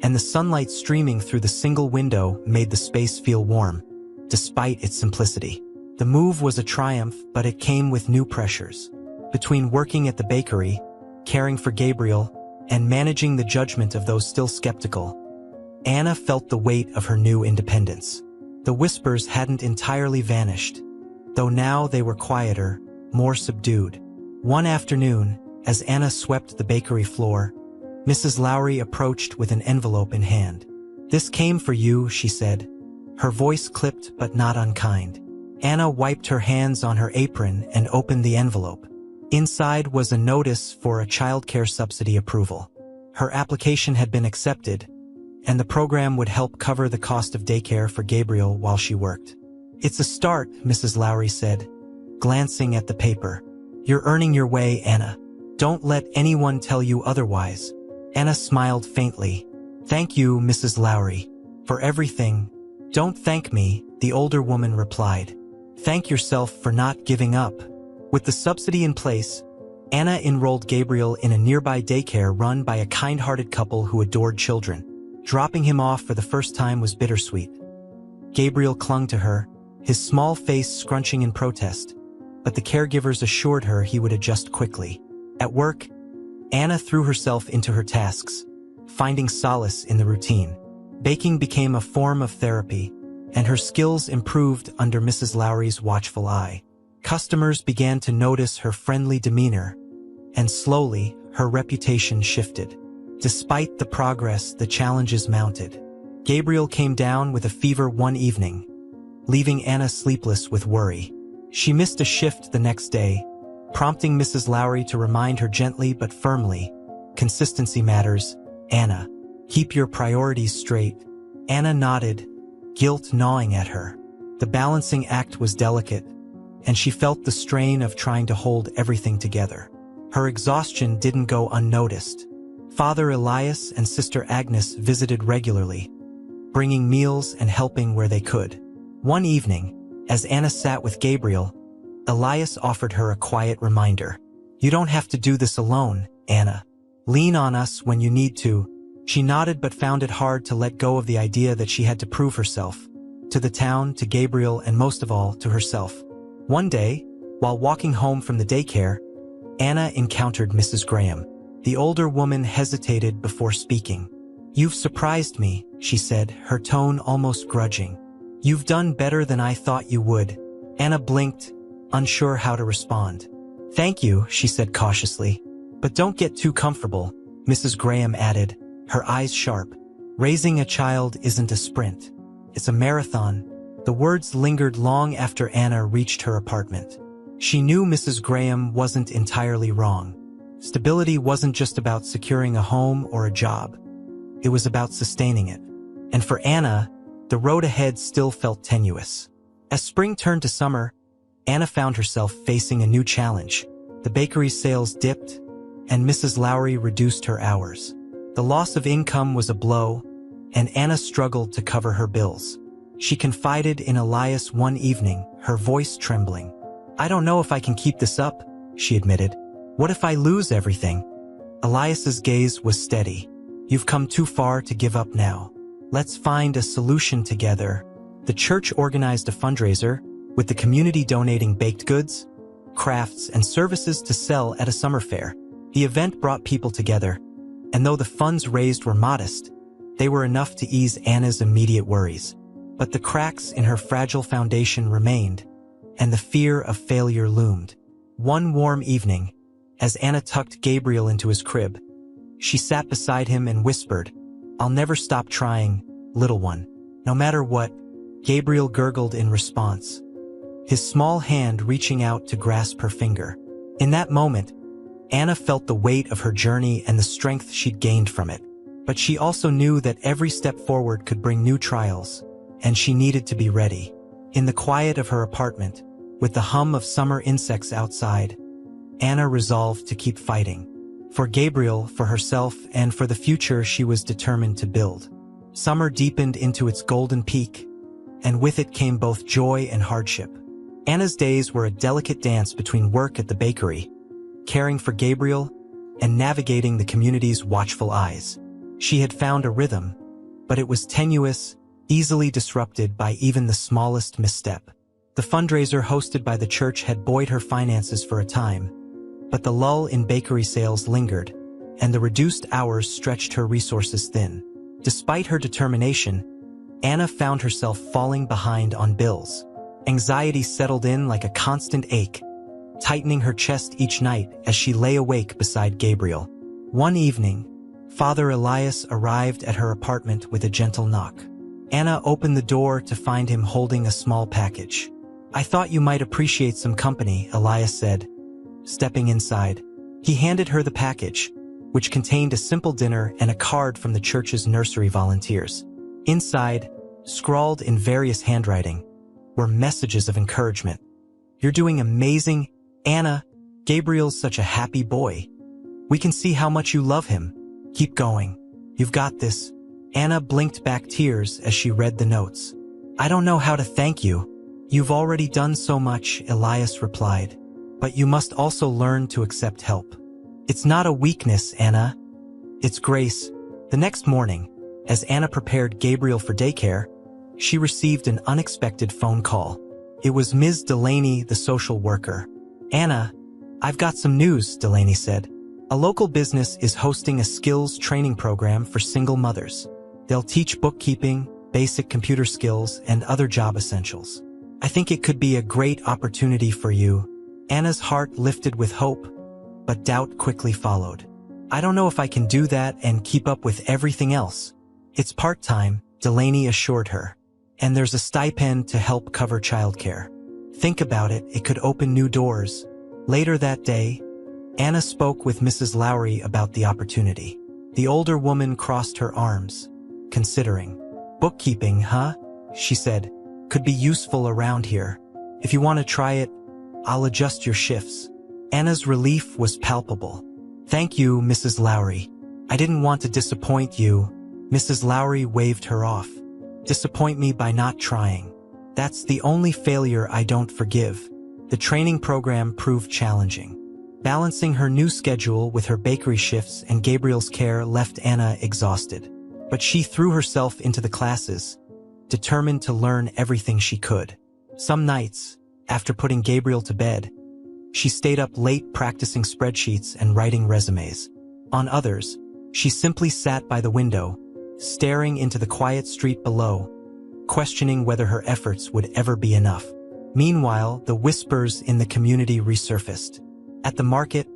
and the sunlight streaming through the single window made the space feel warm, despite its simplicity. The move was a triumph, but it came with new pressures. Between working at the bakery, caring for Gabriel, and managing the judgment of those still skeptical, Anna felt the weight of her new independence. The whispers hadn't entirely vanished, though now they were quieter, more subdued. One afternoon, as Anna swept the bakery floor, Mrs. Lowry approached with an envelope in hand. "This came for you," she said, her voice clipped but not unkind. Anna wiped her hands on her apron and opened the envelope. Inside was a notice for a childcare subsidy approval. Her application had been accepted, and the program would help cover the cost of daycare for Gabriel while she worked. "It's a start," Mrs. Lowry said, glancing at the paper. "You're earning your way, Anna. Don't let anyone tell you otherwise." Anna smiled faintly. "Thank you, Mrs. Lowry, for everything." "Don't thank me," the older woman replied. "Thank yourself for not giving up." With the subsidy in place, Anna enrolled Gabriel in a nearby daycare run by a kind-hearted couple who adored children. Dropping him off for the first time was bittersweet. Gabriel clung to her, his small face scrunching in protest, but the caregivers assured her he would adjust quickly. At work, Anna threw herself into her tasks, finding solace in the routine. Baking became a form of therapy, and her skills improved under Mrs. Lowry's watchful eye. Customers began to notice her friendly demeanor, and slowly, her reputation shifted. Despite the progress, the challenges mounted. Gabriel came down with a fever one evening, leaving Anna sleepless with worry. She missed a shift the next day, prompting Mrs. Lowry to remind her gently but firmly, "Consistency matters, Anna. Keep your priorities straight." Anna nodded, guilt gnawing at her. The balancing act was delicate, and she felt the strain of trying to hold everything together. Her exhaustion didn't go unnoticed. Father Elias and Sister Agnes visited regularly, bringing meals and helping where they could. One evening, as Anna sat with Gabriel, Elias offered her a quiet reminder. "You don't have to do this alone, Anna. Lean on us when you need to." She nodded but found it hard to let go of the idea that she had to prove herself, to the town, to Gabriel, and most of all, to herself. One day, while walking home from the daycare, Anna encountered Mrs. Graham. The older woman hesitated before speaking. "You've surprised me," she said, her tone almost grudging. "You've done better than I thought you would." Anna blinked, unsure how to respond. "Thank you," she said cautiously. "But don't get too comfortable," Mrs. Graham added, her eyes sharp. "Raising a child isn't a sprint. It's a marathon." The words lingered long after Anna reached her apartment. She knew Mrs. Graham wasn't entirely wrong. Stability wasn't just about securing a home or a job. It was about sustaining it. And for Anna, the road ahead still felt tenuous. As spring turned to summer, Anna found herself facing a new challenge. The bakery's sales dipped, and Mrs. Lowry reduced her hours. The loss of income was a blow, and Anna struggled to cover her bills. She confided in Elias one evening, her voice trembling. "I don't know if I can keep this up," she admitted. "What if I lose everything?" Elias's gaze was steady. "You've come too far to give up now. Let's find a solution together." The church organized a fundraiser, with the community donating baked goods, crafts, and services to sell at a summer fair. The event brought people together, and though the funds raised were modest, they were enough to ease Anna's immediate worries. But the cracks in her fragile foundation remained, and the fear of failure loomed. One warm evening, as Anna tucked Gabriel into his crib, she sat beside him and whispered, "I'll never stop trying, little one." "No matter what," Gabriel gurgled in response, his small hand reaching out to grasp her finger. In that moment, Anna felt the weight of her journey and the strength she'd gained from it. But she also knew that every step forward could bring new trials, and she needed to be ready. In the quiet of her apartment, with the hum of summer insects outside, Anna resolved to keep fighting. For Gabriel, for herself, and for the future she was determined to build. Summer deepened into its golden peak, and with it came both joy and hardship. Anna's days were a delicate dance between work at the bakery, caring for Gabriel, and navigating the community's watchful eyes. She had found a rhythm, but it was tenuous, easily disrupted by even the smallest misstep. The fundraiser hosted by the church had buoyed her finances for a time, but the lull in bakery sales lingered, and the reduced hours stretched her resources thin. Despite her determination, Anna found herself falling behind on bills. Anxiety settled in like a constant ache, tightening her chest each night as she lay awake beside Gabriel. One evening, Father Elias arrived at her apartment with a gentle knock. Anna opened the door to find him holding a small package. "I thought you might appreciate some company," Elias said, stepping inside. He handed her the package, which contained a simple dinner and a card from the church's nursery volunteers. Inside, scrawled in various handwriting, were messages of encouragement. "You're doing amazing, Anna. Gabriel's such a happy boy. We can see how much you love him. Keep going. You've got this." Anna blinked back tears as she read the notes. "I don't know how to thank you. You've already done so much," Elias replied, But you must also learn to accept help. It's not a weakness, Anna. It's grace. The next morning, as Anna prepared Gabriel for daycare, she received an unexpected phone call. It was Ms. Delaney, the social worker. Anna, I've got some news, Delaney said. A local business is hosting a skills training program for single mothers. They'll teach bookkeeping, basic computer skills, and other job essentials. I think it could be a great opportunity for you. Anna's heart lifted with hope, but doubt quickly followed. I don't know if I can do that and keep up with everything else. It's part-time, Delaney assured her. And there's a stipend to help cover childcare. Think about it, it could open new doors. Later that day, Anna spoke with Mrs. Lowry about the opportunity. The older woman crossed her arms, considering. Bookkeeping, huh? She said. Could be useful around here. If you want to try it, I'll adjust your shifts. Anna's relief was palpable. Thank you, Mrs. Lowry. I didn't want to disappoint you. Mrs. Lowry waved her off. Disappoint me by not trying. That's the only failure I don't forgive. The training program proved challenging. Balancing her new schedule with her bakery shifts and Gabriel's care left Anna exhausted. But she threw herself into the classes, determined to learn everything she could. Some nights, after putting Gabriel to bed, she stayed up late practicing spreadsheets and writing resumes. On others, she simply sat by the window, staring into the quiet street below, questioning whether her efforts would ever be enough. Meanwhile, the whispers in the community resurfaced. At the market,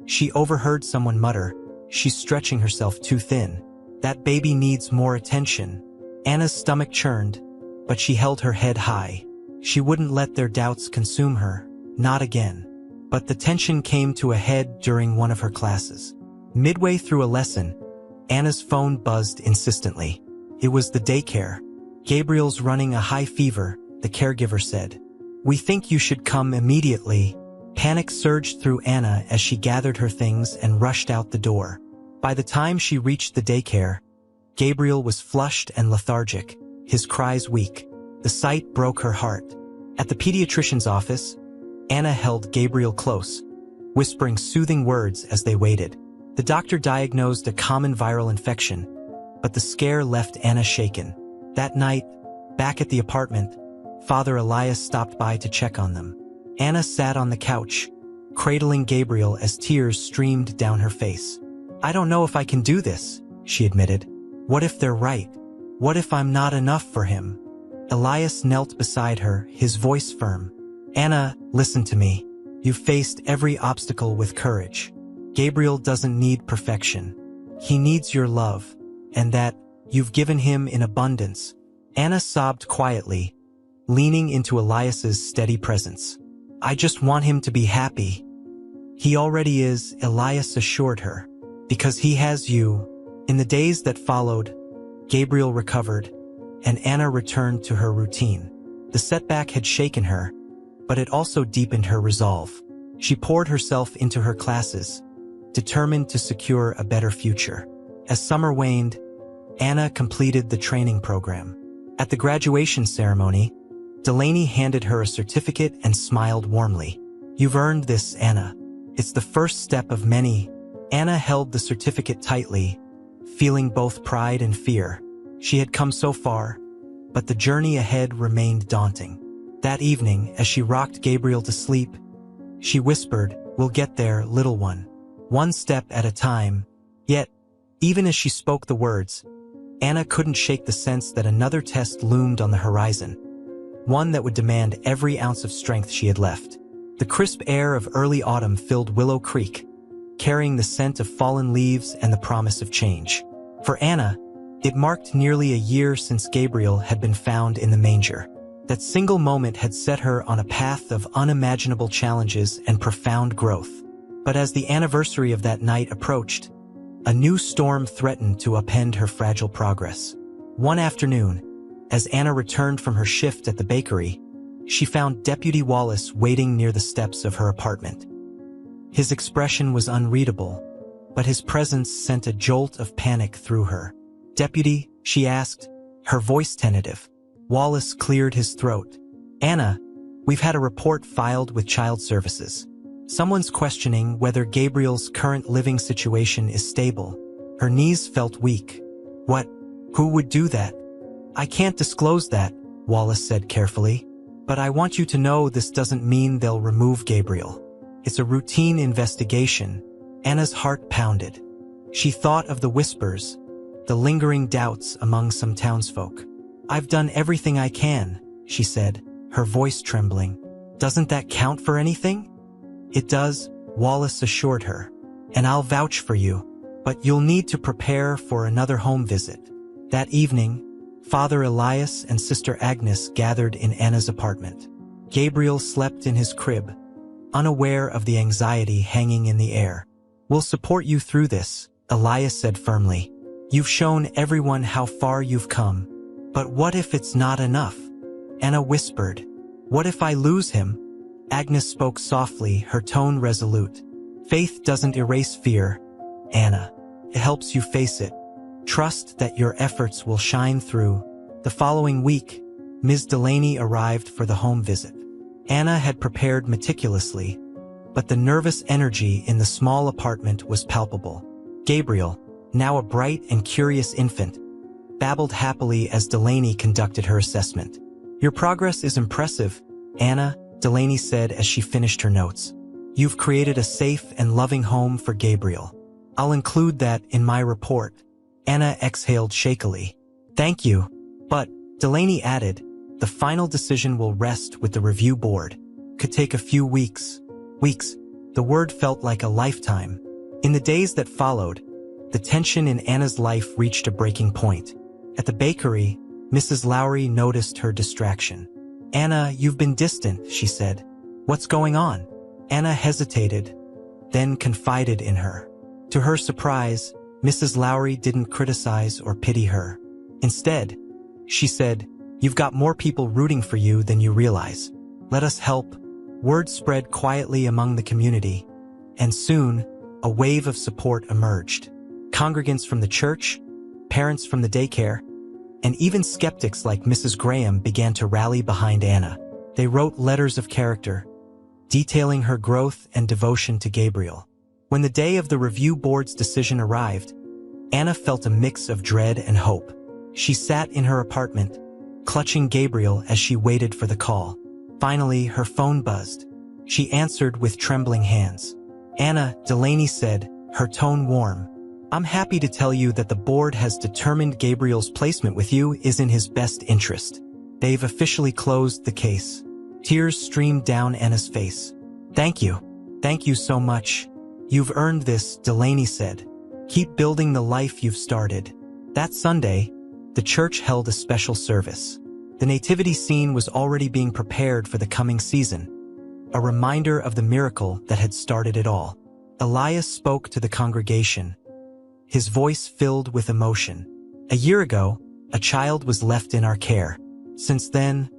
she overheard someone mutter, "She's stretching herself too thin. That baby needs more attention." Anna's stomach churned, but she held her head high. She wouldn't let their doubts consume her, not again. But the tension came to a head during one of her classes. Midway through a lesson, Anna's phone buzzed insistently. It was the daycare. "Gabriel's running a high fever," the caregiver said. "We think you should come immediately." Panic surged through Anna as she gathered her things and rushed out the door. By the time she reached the daycare, Gabriel was flushed and lethargic, his cries weak. The sight broke her heart. At the pediatrician's office, Anna held Gabriel close, whispering soothing words as they waited. The doctor diagnosed a common viral infection, but the scare left Anna shaken. That night, back at the apartment, Father Elias stopped by to check on them. Anna sat on the couch, cradling Gabriel as tears streamed down her face. "I don't know if I can do this," she admitted. "What if they're right? What if I'm not enough for him?" Elias knelt beside her, his voice firm. "Anna, listen to me. You've faced every obstacle with courage. Gabriel doesn't need perfection. He needs your love, and that you've given him in abundance." Anna sobbed quietly, leaning into Elias's steady presence. "I just want him to be happy." "He already is," Elias assured her, "because he has you." In the days that followed, Gabriel recovered, and Anna returned to her routine. The setback had shaken her, but it also deepened her resolve. She poured herself into her classes, determined to secure a better future. As summer waned, Anna completed the training program. At the graduation ceremony, Delaney handed her a certificate and smiled warmly. "You've earned this, Anna. It's the first step of many." Anna held the certificate tightly, feeling both pride and fear. She had come so far, but the journey ahead remained daunting. That evening, as she rocked Gabriel to sleep, she whispered, "We'll get there, little one. One step at a time." Yet, even as she spoke the words, Anna couldn't shake the sense that another test loomed on the horizon. One that would demand every ounce of strength she had left. The crisp air of early autumn filled Willow Creek, carrying the scent of fallen leaves and the promise of change. For Anna, it marked nearly a year since Gabriel had been found in the manger. That single moment had set her on a path of unimaginable challenges and profound growth. But as the anniversary of that night approached, a new storm threatened to upend her fragile progress. One afternoon, as Anna returned from her shift at the bakery, she found Deputy Wallace waiting near the steps of her apartment. His expression was unreadable, but his presence sent a jolt of panic through her. "Deputy?" she asked, her voice tentative. Wallace cleared his throat. "Anna, we've had a report filed with Child Services. Someone's questioning whether Gabriel's current living situation is stable. Her knees felt weak. What? Who would do that? I can't disclose that, Wallace said carefully. But I want you to know this doesn't mean they'll remove Gabriel. It's a routine investigation. Anna's heart pounded. She thought of the whispers, the lingering doubts among some townsfolk. I've done everything I can, she said, her voice trembling. Doesn't that count for anything? It does, Wallace assured her. And I'll vouch for you. But you'll need to prepare for another home visit. That evening, Father Elias and Sister Agnes gathered in Anna's apartment. Gabriel slept in his crib, unaware of the anxiety hanging in the air. We'll support you through this, Elias said firmly. You've shown everyone how far you've come. But what if it's not enough? Anna whispered. What if I lose him? Agnes spoke softly, her tone resolute. Faith doesn't erase fear, Anna. It helps you face it. Trust that your efforts will shine through. The following week, Ms. Delaney arrived for the home visit. Anna had prepared meticulously, but the nervous energy in the small apartment was palpable. Gabriel, now a bright and curious infant, babbled happily as Delaney conducted her assessment. Your progress is impressive, Anna, Delaney said as she finished her notes. You've created a safe and loving home for Gabriel. I'll include that in my report. Anna exhaled shakily. Thank you. But, Delaney added, the final decision will rest with the review board. Could take a few weeks. Weeks. The word felt like a lifetime. In the days that followed, the tension in Anna's life reached a breaking point. At the bakery, Mrs. Lowry noticed her distraction. Anna, you've been distant, she said. What's going on? Anna hesitated, then confided in her. To her surprise, Mrs. Lowry didn't criticize or pity her. Instead, she said, You've got more people rooting for you than you realize. Let us help. Word spread quietly among the community, and soon, a wave of support emerged. Congregants from the church, parents from the daycare, and even skeptics like Mrs. Graham began to rally behind Anna. They wrote letters of character, detailing her growth and devotion to Gabriel. When the day of the review board's decision arrived, Anna felt a mix of dread and hope. She sat in her apartment, clutching Gabriel as she waited for the call. Finally, her phone buzzed. She answered with trembling hands. Anna, Delaney said, her tone warm. I'm happy to tell you that the board has determined Gabriel's placement with you is in his best interest. They've officially closed the case. Tears streamed down Anna's face. Thank you. Thank you so much. You've earned this, Delaney said. Keep building the life you've started. That Sunday, the church held a special service. The nativity scene was already being prepared for the coming season, a reminder of the miracle that had started it all. Elias spoke to the congregation, his voice filled with emotion. A year ago, a child was left in our care. Since then,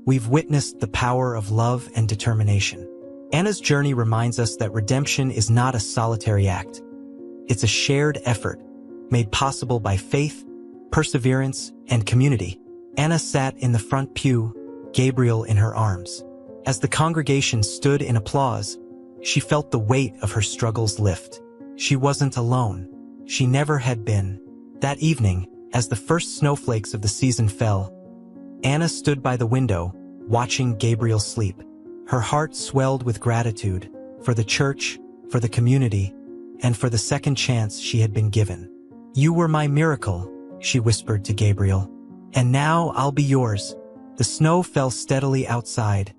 we've witnessed the power of love and determination. Anna's journey reminds us that redemption is not a solitary act. It's a shared effort, made possible by faith, perseverance, and community. Anna sat in the front pew, Gabriel in her arms. As the congregation stood in applause, she felt the weight of her struggles lift. She wasn't alone. She never had been. That evening, as the first snowflakes of the season fell, Anna stood by the window, watching Gabriel sleep. Her heart swelled with gratitude for the church, for the community, and for the second chance she had been given. You were my miracle, she whispered to Gabriel. And now I'll be yours. The snow fell steadily outside,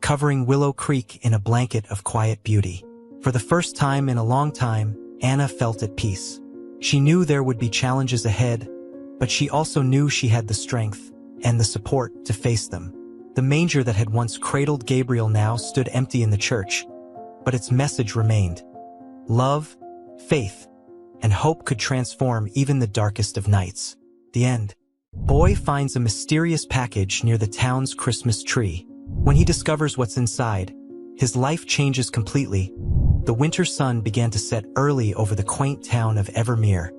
covering Willow Creek in a blanket of quiet beauty. For the first time in a long time, Anna felt at peace. She knew there would be challenges ahead, but she also knew she had the strength and the support to face them. The manger that had once cradled Gabriel now stood empty in the church, but its message remained. Love, faith, and hope could transform even the darkest of nights. The end. Boy finds a mysterious package near the town's Christmas tree. When he discovers what's inside, his life changes completely. The winter sun began to set early over the quaint town of Evermere,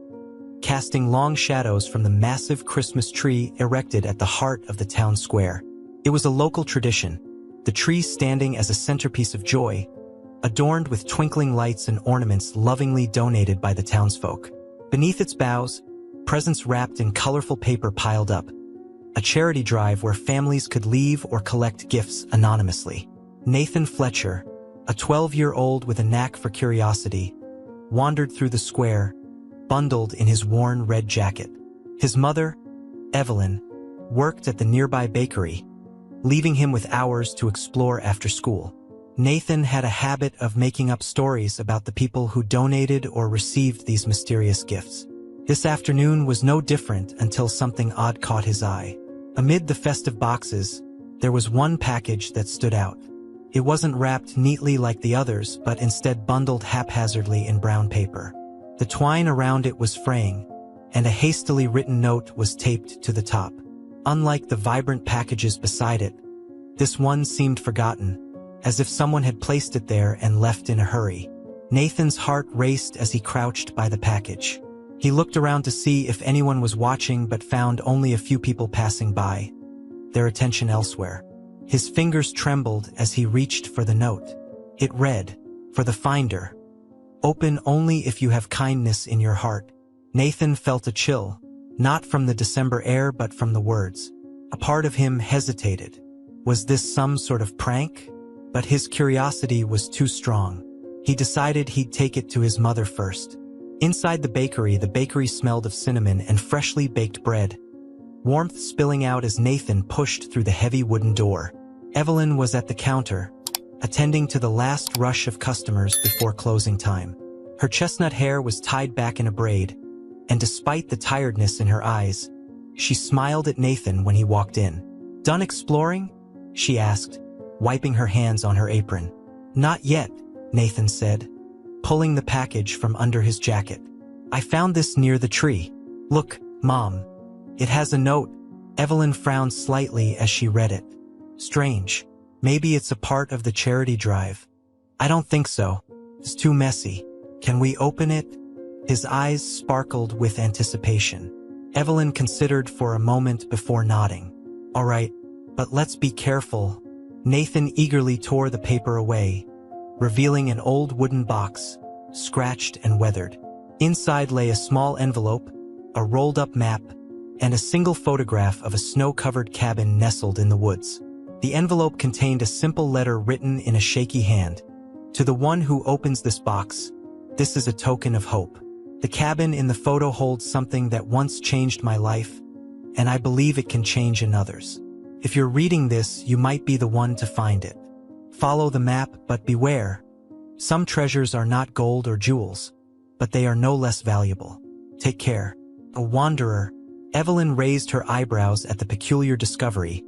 casting long shadows from the massive Christmas tree erected at the heart of the town square. It was a local tradition, the tree standing as a centerpiece of joy, adorned with twinkling lights and ornaments lovingly donated by the townsfolk. Beneath its boughs, presents wrapped in colorful paper piled up, a charity drive where families could leave or collect gifts anonymously. Nathan Fletcher, a 12-year-old with a knack for curiosity, wandered through the square, bundled in his worn red jacket. His mother, Evelyn, worked at the nearby bakery, leaving him with hours to explore after school. Nathan had a habit of making up stories about the people who donated or received these mysterious gifts. This afternoon was no different until something odd caught his eye. Amid the festive boxes, there was one package that stood out. It wasn't wrapped neatly like the others, but instead bundled haphazardly in brown paper. The twine around it was fraying, and a hastily written note was taped to the top. Unlike the vibrant packages beside it, this one seemed forgotten, as if someone had placed it there and left in a hurry. Nathan's heart raced as he crouched by the package. He looked around to see if anyone was watching but found only a few people passing by, their attention elsewhere. His fingers trembled as he reached for the note. It read, "For the finder. Open only if you have kindness in your heart." Nathan felt a chill, not from the December air but from the words. A part of him hesitated. Was this some sort of prank? But his curiosity was too strong. He decided he'd take it to his mother first. Inside the bakery smelled of cinnamon and freshly baked bread, warmth spilling out as Nathan pushed through the heavy wooden door. Evelyn was at the counter, attending to the last rush of customers before closing time. Her chestnut hair was tied back in a braid, and despite the tiredness in her eyes, she smiled at Nathan when he walked in. "Done exploring?" she asked, wiping her hands on her apron. "Not yet," Nathan said, pulling the package from under his jacket. "I found this near the tree. Look, Mom. It has a note." Evelyn frowned slightly as she read it. "Strange. Maybe it's a part of the charity drive." "I don't think so. It's too messy. Can we open it?" His eyes sparkled with anticipation. Evelyn considered for a moment before nodding. "All right, but let's be careful." Nathan eagerly tore the paper away, revealing an old wooden box, scratched and weathered. Inside lay a small envelope, a rolled-up map, and a single photograph of a snow-covered cabin nestled in the woods. The envelope contained a simple letter written in a shaky hand. "To the one who opens this box, this is a token of hope. The cabin in the photo holds something that once changed my life, and I believe it can change another's. If you're reading this, you might be the one to find it. Follow the map, but beware. Some treasures are not gold or jewels, but they are no less valuable. Take care." A wanderer, Evelyn raised her eyebrows at the peculiar discovery,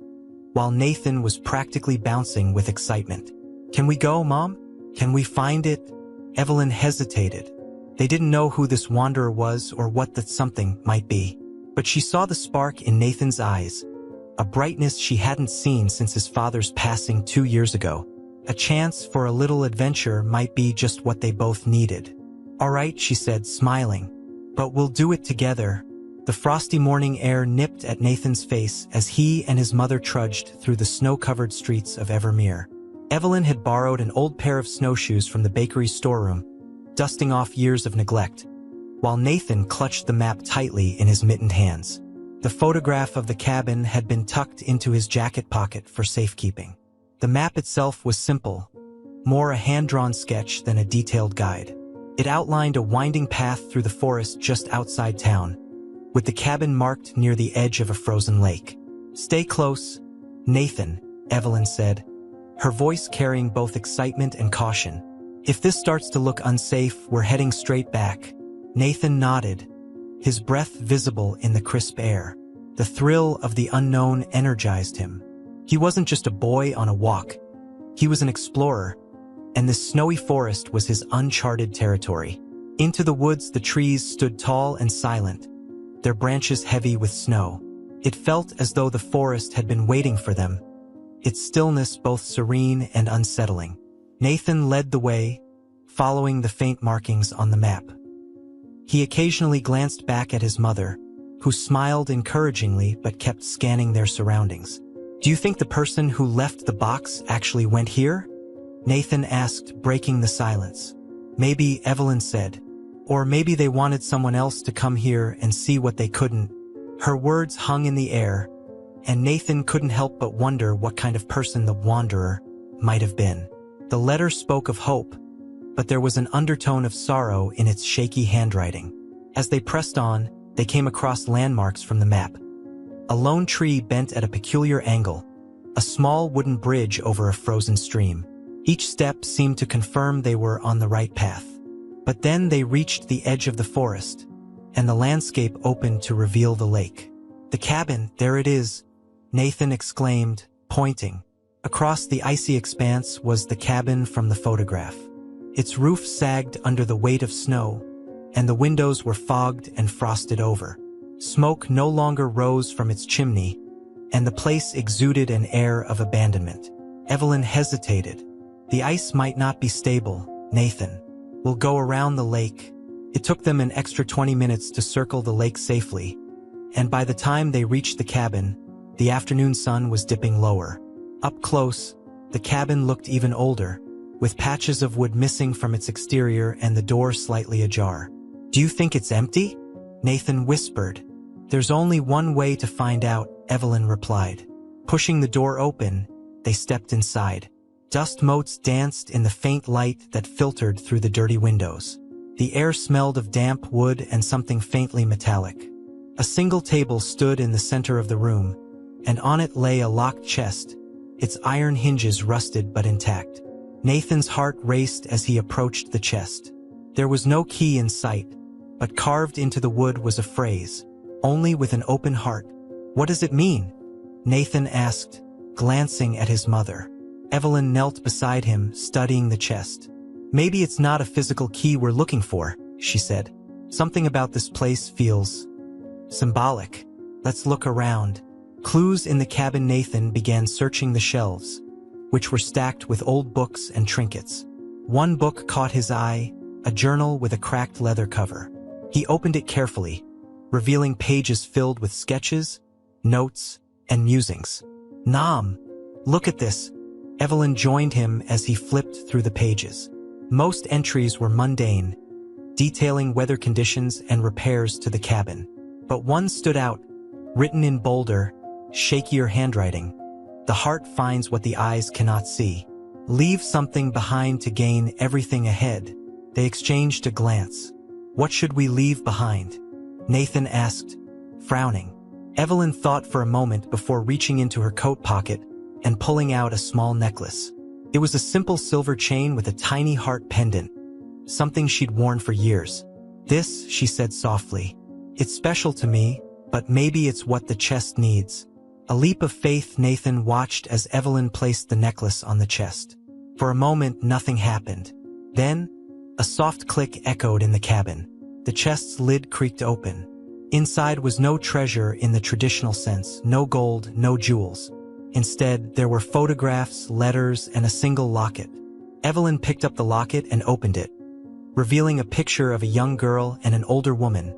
while Nathan was practically bouncing with excitement. "Can we go, Mom? Can we find it?" Evelyn hesitated. They didn't know who this wanderer was or what that something might be. But she saw the spark in Nathan's eyes, a brightness she hadn't seen since his father's passing 2 years ago. A chance for a little adventure might be just what they both needed. "All right," she said, smiling. "But we'll do it together." The frosty morning air nipped at Nathan's face as he and his mother trudged through the snow-covered streets of Evermere. Evelyn had borrowed an old pair of snowshoes from the bakery's storeroom, dusting off years of neglect, while Nathan clutched the map tightly in his mittened hands. The photograph of the cabin had been tucked into his jacket pocket for safekeeping. The map itself was simple, more a hand-drawn sketch than a detailed guide. It outlined a winding path through the forest just outside town, with the cabin marked near the edge of a frozen lake. "Stay close, Nathan," Evelyn said, her voice carrying both excitement and caution. "If this starts to look unsafe, we're heading straight back." Nathan nodded, his breath visible in the crisp air. The thrill of the unknown energized him. He wasn't just a boy on a walk. He was an explorer, and this snowy forest was his uncharted territory. Into the woods the trees stood tall and silent, their branches heavy with snow. It felt as though the forest had been waiting for them, its stillness both serene and unsettling. Nathan led the way, following the faint markings on the map. He occasionally glanced back at his mother, who smiled encouragingly but kept scanning their surroundings. "Do you think the person who left the box actually went here?" Nathan asked, breaking the silence. Maybe, Evelyn said. Or maybe they wanted someone else to come here and see what they couldn't. Her words hung in the air, and Nathan couldn't help but wonder what kind of person the wanderer might have been. The letter spoke of hope, but there was an undertone of sorrow in its shaky handwriting. As they pressed on, they came across landmarks from the map. A lone tree bent at a peculiar angle, a small wooden bridge over a frozen stream. Each step seemed to confirm they were on the right path. But then they reached the edge of the forest, and the landscape opened to reveal the lake. "The cabin, there it is," Nathan exclaimed, pointing. Across the icy expanse was the cabin from the photograph. Its roof sagged under the weight of snow, and the windows were fogged and frosted over. Smoke no longer rose from its chimney, and the place exuded an air of abandonment. Evelyn hesitated. "The ice might not be stable, Nathan. We'll go around the lake." It took them an extra 20 minutes to circle the lake safely, and by the time they reached the cabin, the afternoon sun was dipping lower. Up close, the cabin looked even older, with patches of wood missing from its exterior and the door slightly ajar. "Do you think it's empty?" Nathan whispered. "There's only one way to find out," Evelyn replied. Pushing the door open, they stepped inside. Dust motes danced in the faint light that filtered through the dirty windows. The air smelled of damp wood and something faintly metallic. A single table stood in the center of the room, and on it lay a locked chest, its iron hinges rusted but intact. Nathan's heart raced as he approached the chest. There was no key in sight, but carved into the wood was a phrase, "Only with an open heart." "What does it mean?" Nathan asked, glancing at his mother. Evelyn knelt beside him, studying the chest. "Maybe it's not a physical key we're looking for," she said. "Something about this place feels symbolic. Let's look around." Clues in the cabin. Nathan began searching the shelves, which were stacked with old books and trinkets. One book caught his eye, a journal with a cracked leather cover. He opened it carefully, revealing pages filled with sketches, notes, and musings. "Nam, look at this." Evelyn joined him as he flipped through the pages. Most entries were mundane, detailing weather conditions and repairs to the cabin. But one stood out, written in bolder, shakier handwriting. "The heart finds what the eyes cannot see. Leave something behind to gain everything ahead." They exchanged a glance. "What should we leave behind?" Nathan asked, frowning. Evelyn thought for a moment before reaching into her coat pocket and pulling out a small necklace. It was a simple silver chain with a tiny heart pendant, something she'd worn for years. "This," she said softly. "It's special to me, but maybe it's what the chest needs." A leap of faith. Nathan watched as Evelyn placed the necklace on the chest. For a moment, nothing happened. Then, a soft click echoed in the cabin. The chest's lid creaked open. Inside was no treasure in the traditional sense, no gold, no jewels. Instead, there were photographs, letters, and a single locket. Evelyn picked up the locket and opened it, revealing a picture of a young girl and an older woman,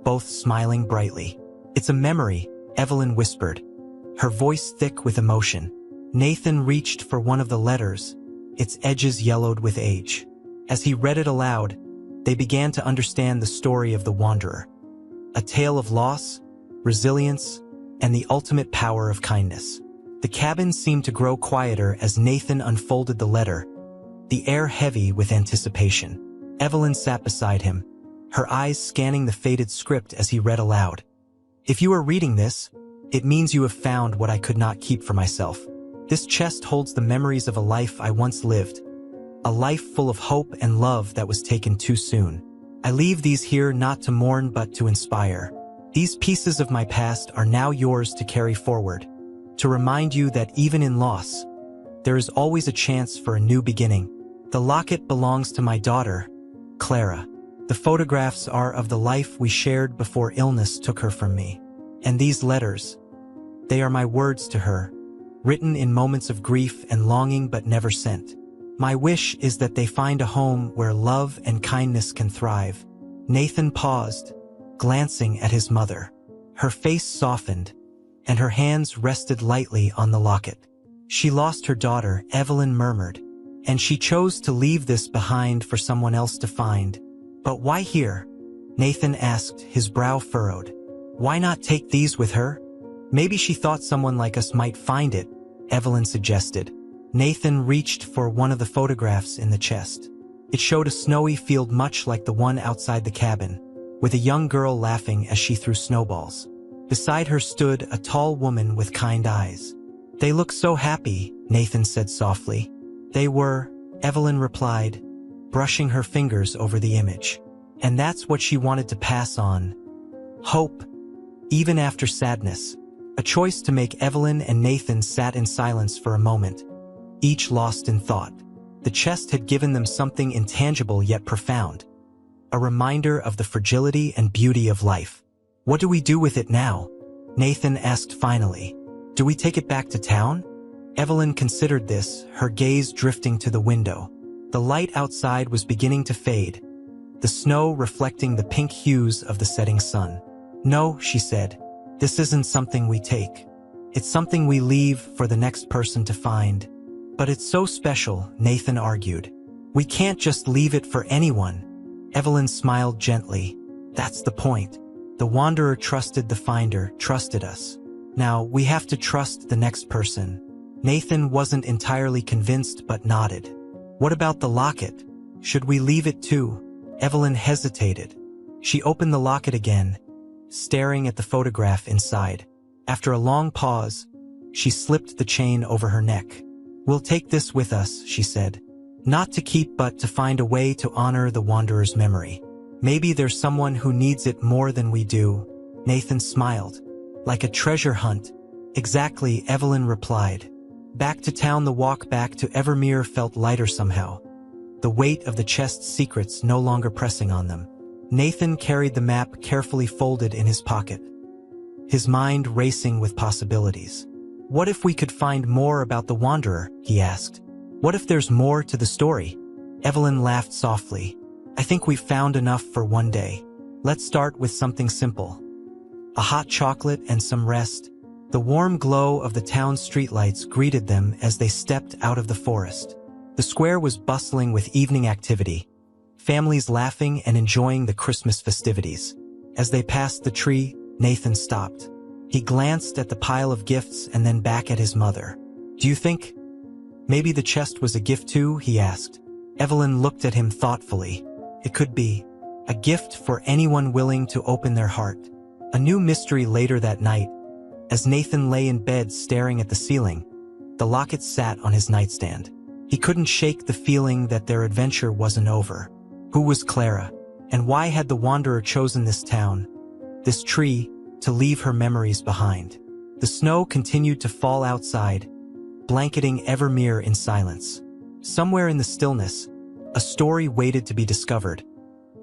both smiling brightly. "It's a memory," Evelyn whispered, her voice thick with emotion. Nathan reached for one of the letters, its edges yellowed with age. As he read it aloud, they began to understand the story of the wanderer. A tale of loss, resilience, and the ultimate power of kindness. The cabin seemed to grow quieter as Nathan unfolded the letter, the air heavy with anticipation. Evelyn sat beside him, her eyes scanning the faded script as he read aloud. "If you are reading this, it means you have found what I could not keep for myself. This chest holds the memories of a life I once lived, a life full of hope and love that was taken too soon. I leave these here not to mourn but to inspire. These pieces of my past are now yours to carry forward, to remind you that even in loss, there is always a chance for a new beginning. The locket belongs to my daughter, Clara. The photographs are of the life we shared before illness took her from me. And these letters, they are my words to her, written in moments of grief and longing but never sent. My wish is that they find a home where love and kindness can thrive." Nathan paused, glancing at his mother. Her face softened, and her hands rested lightly on the locket. "She lost her daughter," Evelyn murmured, And she chose to leave this behind for someone else to find. But why here? Nathan asked, his brow furrowed. Why not take these with her? Maybe she thought someone like us might find it, Evelyn suggested. Nathan reached for one of the photographs in the chest. It showed a snowy field much like the one outside the cabin, with a young girl laughing as she threw snowballs. Beside her stood a tall woman with kind eyes. They look so happy, Nathan said softly. They were, Evelyn replied, brushing her fingers over the image. And that's what she wanted to pass on. Hope, even after sadness. A choice to make. Evelyn and Nathan sat in silence for a moment, each lost in thought. The chest had given them something intangible yet profound. A reminder of the fragility and beauty of life. What do we do with it now? Nathan asked finally. Do we take it back to town? Evelyn considered this, her gaze drifting to the window. The light outside was beginning to fade, the snow reflecting the pink hues of the setting sun. No, she said. This isn't something we take. It's something we leave for the next person to find. But it's so special, Nathan argued. We can't just leave it for anyone. Evelyn smiled gently. That's the point. The wanderer trusted the finder, trusted us. Now, we have to trust the next person. Nathan wasn't entirely convinced but nodded. What about the locket? Should we leave it too? Evelyn hesitated. She opened the locket again, staring at the photograph inside. After a long pause, she slipped the chain over her neck. We'll take this with us, she said. Not to keep but to find a way to honor the wanderer's memory. Maybe there's someone who needs it more than we do. Nathan smiled. Like a treasure hunt. Exactly, Evelyn replied. Back to town. The walk back to Evermere felt lighter somehow, the weight of the chest's secrets no longer pressing on them. Nathan carried the map carefully folded in his pocket, his mind racing with possibilities. What if we could find more about the wanderer, he asked. What if there's more to the story? Evelyn laughed softly. I think we've found enough for one day. Let's start with something simple. A hot chocolate and some rest. The warm glow of the town's streetlights greeted them as they stepped out of the forest. The square was bustling with evening activity, families laughing and enjoying the Christmas festivities. As they passed the tree, Nathan stopped. He glanced at the pile of gifts and then back at his mother. Do you think maybe the chest was a gift too? He asked. Evelyn looked at him thoughtfully. It could be a gift for anyone willing to open their heart. A new mystery. Later that night, as Nathan lay in bed staring at the ceiling, the locket sat on his nightstand. He couldn't shake the feeling that their adventure wasn't over. Who was Clara? And why had the wanderer chosen this town, this tree, to leave her memories behind? The snow continued to fall outside, blanketing Evermere in silence. Somewhere in the stillness, a story waited to be discovered,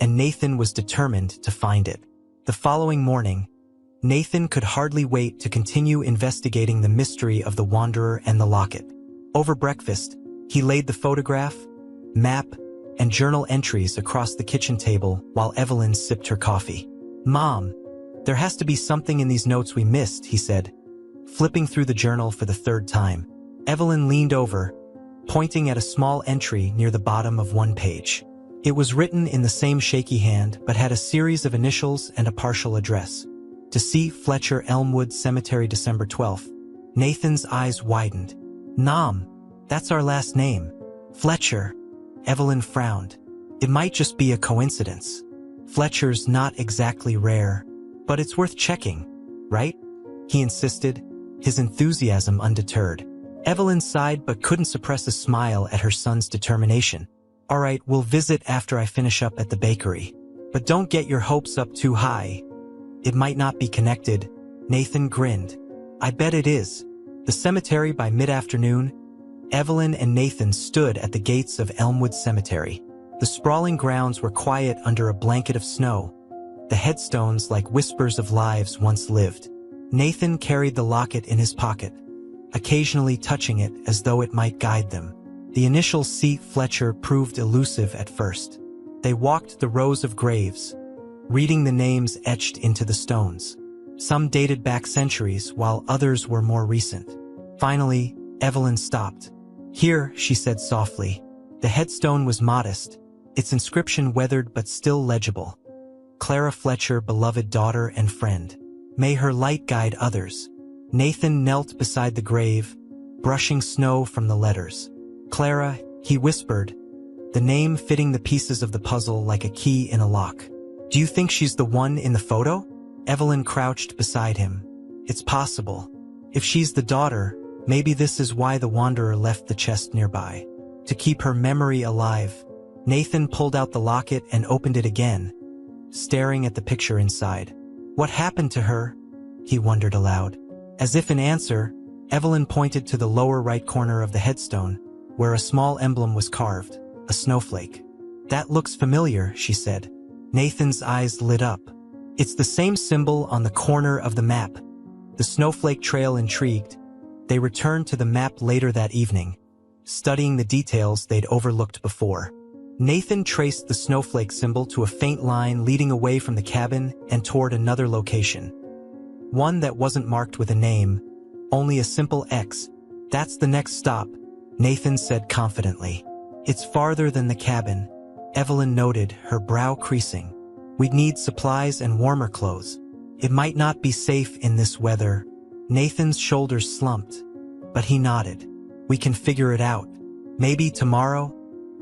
and Nathan was determined to find it. The following morning, Nathan could hardly wait to continue investigating the mystery of the wanderer and the locket. Over breakfast, he laid the photograph, map, and journal entries across the kitchen table while Evelyn sipped her coffee. Mom, there has to be something in these notes we missed, he said, flipping through the journal for the third time. Evelyn leaned over, pointing at a small entry near the bottom of one page. It was written in the same shaky hand but had a series of initials and a partial address. To C. Fletcher, Elmwood Cemetery, December 12th. Nathan's eyes widened. Nom, that's our last name. Fletcher. Evelyn frowned. It might just be a coincidence. Fletcher's not exactly rare, but it's worth checking, right? He insisted, his enthusiasm undeterred. Evelyn sighed but couldn't suppress a smile at her son's determination. All right, we'll visit after I finish up at the bakery. But don't get your hopes up too high. It might not be connected. Nathan grinned. I bet it is. The cemetery. By mid-afternoon, Evelyn and Nathan stood at the gates of Elmwood Cemetery. The sprawling grounds were quiet under a blanket of snow, the headstones like whispers of lives once lived. Nathan carried the locket in his pocket, occasionally touching it as though it might guide them. The initial C. Fletcher proved elusive at first. They walked the rows of graves, reading the names etched into the stones. Some dated back centuries, while others were more recent. Finally, Evelyn stopped. Here, she said softly, The headstone was modest, its inscription weathered but still legible. Clara Fletcher, beloved daughter and friend. May her light guide others. Nathan knelt beside the grave, brushing snow from the letters. Clara, he whispered, the name fitting the pieces of the puzzle like a key in a lock. Do you think she's the one in the photo? Evelyn crouched beside him. It's possible. If she's the daughter, maybe this is why the wanderer left the chest nearby. To keep her memory alive. Nathan pulled out the locket and opened it again, staring at the picture inside. What happened to her? He wondered aloud. As if in answer, Evelyn pointed to the lower right corner of the headstone, where a small emblem was carved, a snowflake. That looks familiar, she said. Nathan's eyes lit up. It's the same symbol on the corner of the map. The snowflake trail intrigued. They returned to the map later that evening, studying the details they'd overlooked before. Nathan traced the snowflake symbol to a faint line leading away from the cabin and toward another location. One that wasn't marked with a name, only a simple X. That's the next stop, Nathan said confidently. It's farther than the cabin, Evelyn noted, her brow creasing. We'd need supplies and warmer clothes. It might not be safe in this weather. Nathan's shoulders slumped, but he nodded. We can figure it out. Maybe tomorrow?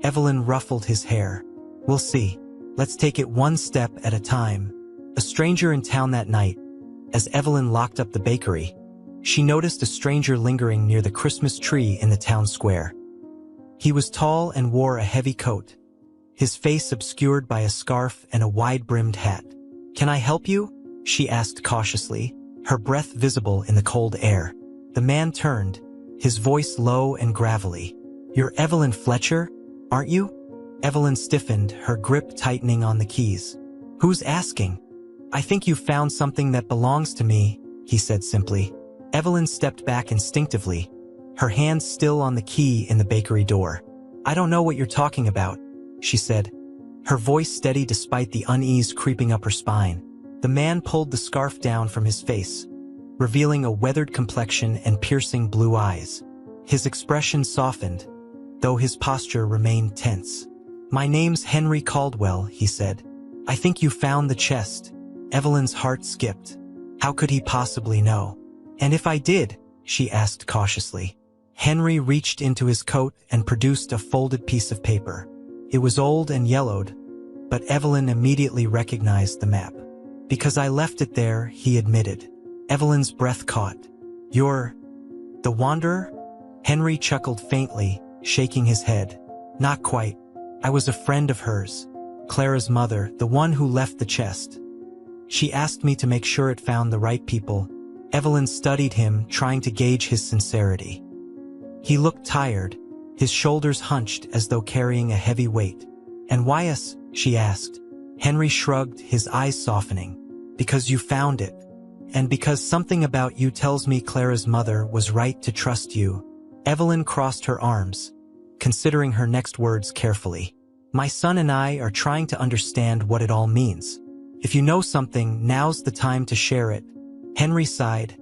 Evelyn ruffled his hair. We'll see. Let's take it one step at a time. A stranger in town that night. As Evelyn locked up the bakery, she noticed a stranger lingering near the Christmas tree in the town square. He was tall and wore a heavy coat, his face obscured by a scarf and a wide-brimmed hat. Can I help you? She asked cautiously, her breath visible in the cold air. The man turned, his voice low and gravelly. You're Evelyn Fletcher, aren't you? Evelyn stiffened, her grip tightening on the keys. Who's asking? I think you found something that belongs to me, he said simply. Evelyn stepped back instinctively, her hand still on the key in the bakery door. I don't know what you're talking about, she said, her voice steady despite the unease creeping up her spine. The man pulled the scarf down from his face, revealing a weathered complexion and piercing blue eyes. His expression softened, though his posture remained tense. My name's Henry Caldwell, he said. I think you found the chest. Evelyn's heart skipped. How could he possibly know? And if I did? She asked cautiously. Henry reached into his coat and produced a folded piece of paper. It was old and yellowed, but Evelyn immediately recognized the map. Because I left it there, he admitted. Evelyn's breath caught. You're the wanderer? Henry chuckled faintly, shaking his head. Not quite. I was a friend of hers. Clara's mother, the one who left the chest. She asked me to make sure it found the right people. Evelyn studied him, trying to gauge his sincerity. He looked tired, his shoulders hunched as though carrying a heavy weight. And why us? She asked. Henry shrugged, his eyes softening. Because you found it. And because something about you tells me Clara's mother was right to trust you. Evelyn crossed her arms, considering her next words carefully. My son and I are trying to understand what it all means. If you know something, now's the time to share it. Henry sighed,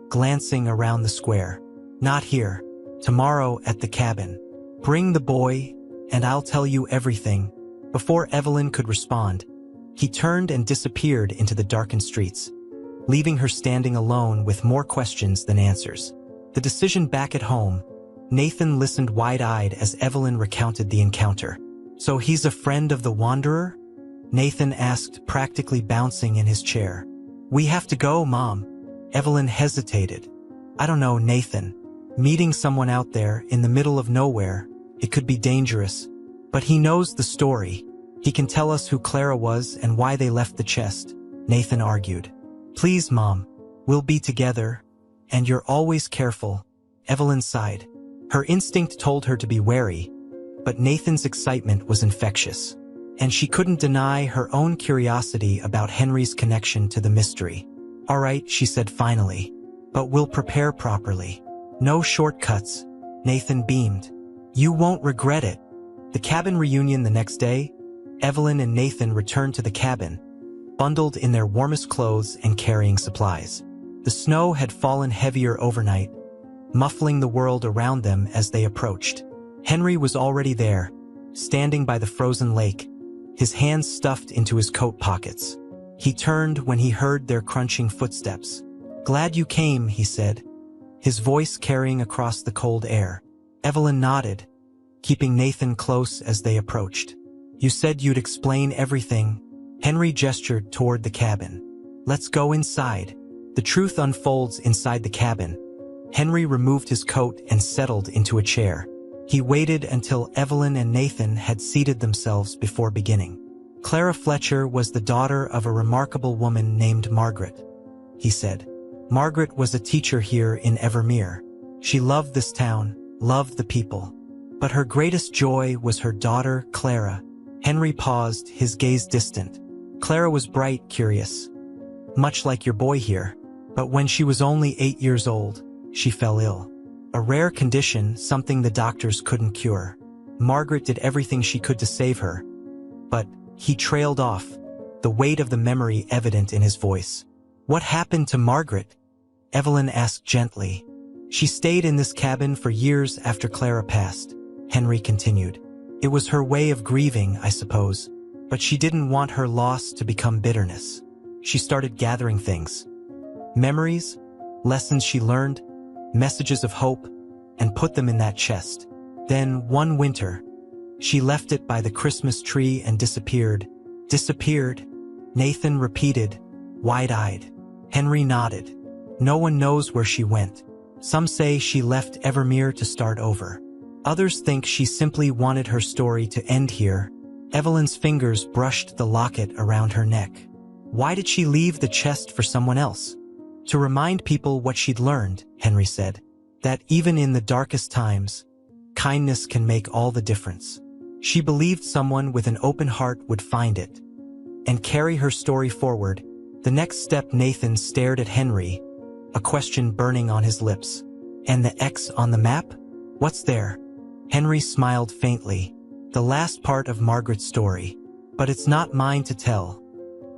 glancing around the square. Not here. Tomorrow at the cabin. Bring the boy, and I'll tell you everything. Before Evelyn could respond, he turned and disappeared into the darkened streets, leaving her standing alone with more questions than answers. The decision back at home, Nathan listened wide-eyed as Evelyn recounted the encounter. So he's a friend of the wanderer? Nathan asked, practically bouncing in his chair. We have to go, Mom. Evelyn hesitated. I don't know, Nathan. Meeting someone out there in the middle of nowhere, it could be dangerous. But he knows the story. He can tell us who Clara was and why they left the chest, Nathan argued. Please, Mom. We'll be together. And you're always careful. Evelyn sighed. Her instinct told her to be wary, but Nathan's excitement was infectious, and she couldn't deny her own curiosity about Henry's connection to the mystery. All right, she said finally, but we'll prepare properly. No shortcuts. Nathan beamed. You won't regret it. The cabin reunion the next day, Evelyn and Nathan returned to the cabin, bundled in their warmest clothes and carrying supplies. The snow had fallen heavier overnight, muffling the world around them as they approached. Henry was already there, standing by the frozen lake, his hands stuffed into his coat pockets. He turned when he heard their crunching footsteps. "Glad you came," he said, his voice carrying across the cold air. Evelyn nodded, keeping Nathan close as they approached. "You said you'd explain everything." Henry gestured toward the cabin. "Let's go inside." The truth unfolds inside the cabin. Henry removed his coat and settled into a chair. He waited until Evelyn and Nathan had seated themselves before beginning. "Clara Fletcher was the daughter of a remarkable woman named Margaret," he said. "Margaret was a teacher here in Evermere. She loved this town, loved the people. But her greatest joy was her daughter, Clara." Henry paused, his gaze distant. "Clara was bright, curious, much like your boy here. But when she was only 8 years old, she fell ill. A rare condition, something the doctors couldn't cure. Margaret did everything she could to save her. But," he trailed off, the weight of the memory evident in his voice. "What happened to Margaret?" Evelyn asked gently. "She stayed in this cabin for years after Clara passed," Henry continued. "It was her way of grieving, I suppose. But she didn't want her loss to become bitterness. She started gathering things. Memories, lessons she learned, messages of hope, and put them in that chest. Then, one winter, she left it by the Christmas tree and disappeared." "Disappeared?" Nathan repeated, wide-eyed. Henry nodded. "No one knows where she went. Some say she left Evermere to start over. Others think she simply wanted her story to end here." Evelyn's fingers brushed the locket around her neck. "Why did she leave the chest for someone else?" "To remind people what she'd learned," Henry said. "That even in the darkest times, kindness can make all the difference. She believed someone with an open heart would find it and carry her story forward." The next step, Nathan stared at Henry, a question burning on his lips. "And the X on the map? What's there?" Henry smiled faintly. "The last part of Margaret's story. But it's not mine to tell.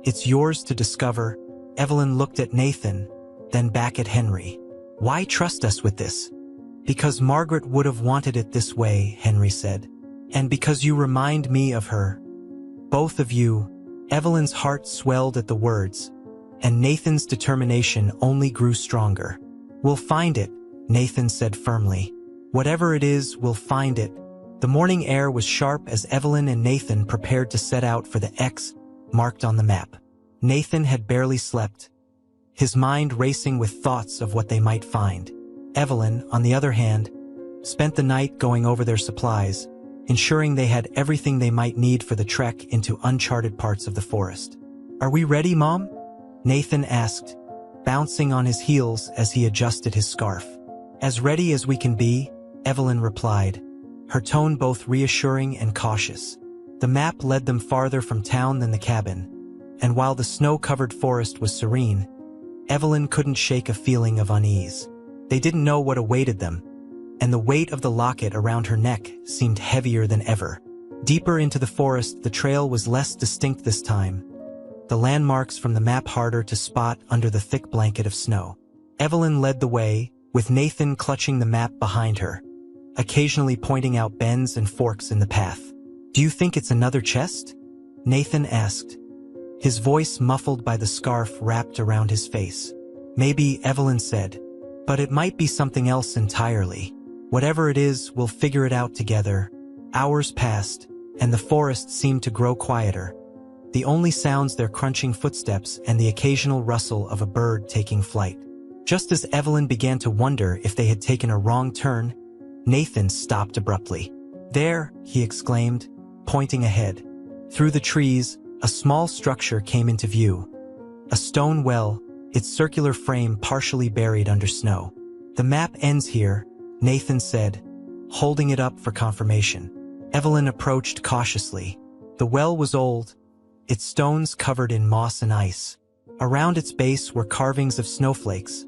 It's yours to discover." Evelyn looked at Nathan, then back at Henry. "Why trust us with this?" "Because Margaret would have wanted it this way," Henry said. "And because you remind me of her. Both of you." Evelyn's heart swelled at the words, and Nathan's determination only grew stronger. "We'll find it," Nathan said firmly. "Whatever it is, we'll find it." The morning air was sharp as Evelyn and Nathan prepared to set out for the X marked on the map. Nathan had barely slept, his mind racing with thoughts of what they might find. Evelyn, on the other hand, spent the night going over their supplies, ensuring they had everything they might need for the trek into uncharted parts of the forest. "Are we ready, Mom?" Nathan asked, bouncing on his heels as he adjusted his scarf. "As ready as we can be," Evelyn replied, her tone both reassuring and cautious. The map led them farther from town than the cabin, and while the snow-covered forest was serene, Evelyn couldn't shake a feeling of unease. They didn't know what awaited them, and the weight of the locket around her neck seemed heavier than ever. Deeper into the forest, the trail was less distinct this time, the landmarks from the map harder to spot under the thick blanket of snow. Evelyn led the way, with Nathan clutching the map behind her, occasionally pointing out bends and forks in the path. "Do you think it's another chest?" Nathan asked, his voice muffled by the scarf wrapped around his face. "Maybe," Evelyn said, "but it might be something else entirely. Whatever it is, we'll figure it out together." Hours passed, and the forest seemed to grow quieter. The only sounds their crunching footsteps and the occasional rustle of a bird taking flight. Just as Evelyn began to wonder if they had taken a wrong turn, Nathan stopped abruptly. "There," he exclaimed, pointing ahead. Through the trees, a small structure came into view. A stone well, its circular frame partially buried under snow. "The map ends here," Nathan said, holding it up for confirmation. Evelyn approached cautiously. The well was old, its stones covered in moss and ice. Around its base were carvings of snowflakes,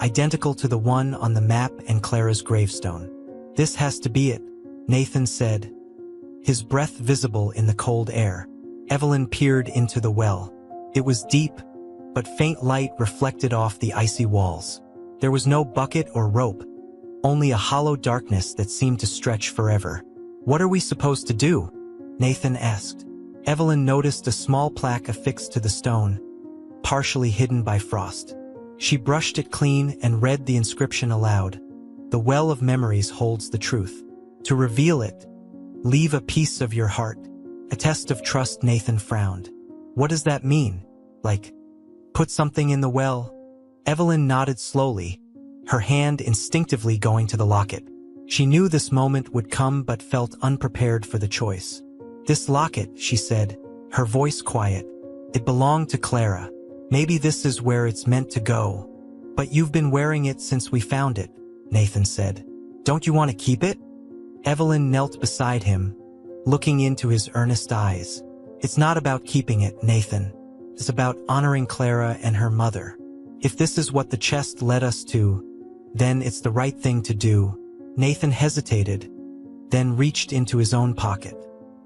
identical to the one on the map and Clara's gravestone. "This has to be it," Nathan said, his breath visible in the cold air. Evelyn peered into the well. It was deep, but faint light reflected off the icy walls. There was no bucket or rope, only a hollow darkness that seemed to stretch forever. "What are we supposed to do?" Nathan asked. Evelyn noticed a small plaque affixed to the stone, partially hidden by frost. She brushed it clean and read the inscription aloud. "The well of memories holds the truth. To reveal it, leave a piece of your heart. A test of trust." Nathan frowned. "What does that mean? Like, put something in the well?" Evelyn nodded slowly, her hand instinctively going to the locket. She knew this moment would come but felt unprepared for the choice. "This locket," she said, her voice quiet. "It belonged to Clara. Maybe this is where it's meant to go." "But you've been wearing it since we found it," Nathan said. "Don't you want to keep it?" Evelyn knelt beside him, looking into his earnest eyes. "It's not about keeping it, Nathan. It's about honoring Clara and her mother. If this is what the chest led us to, then it's the right thing to do." Nathan hesitated, then reached into his own pocket.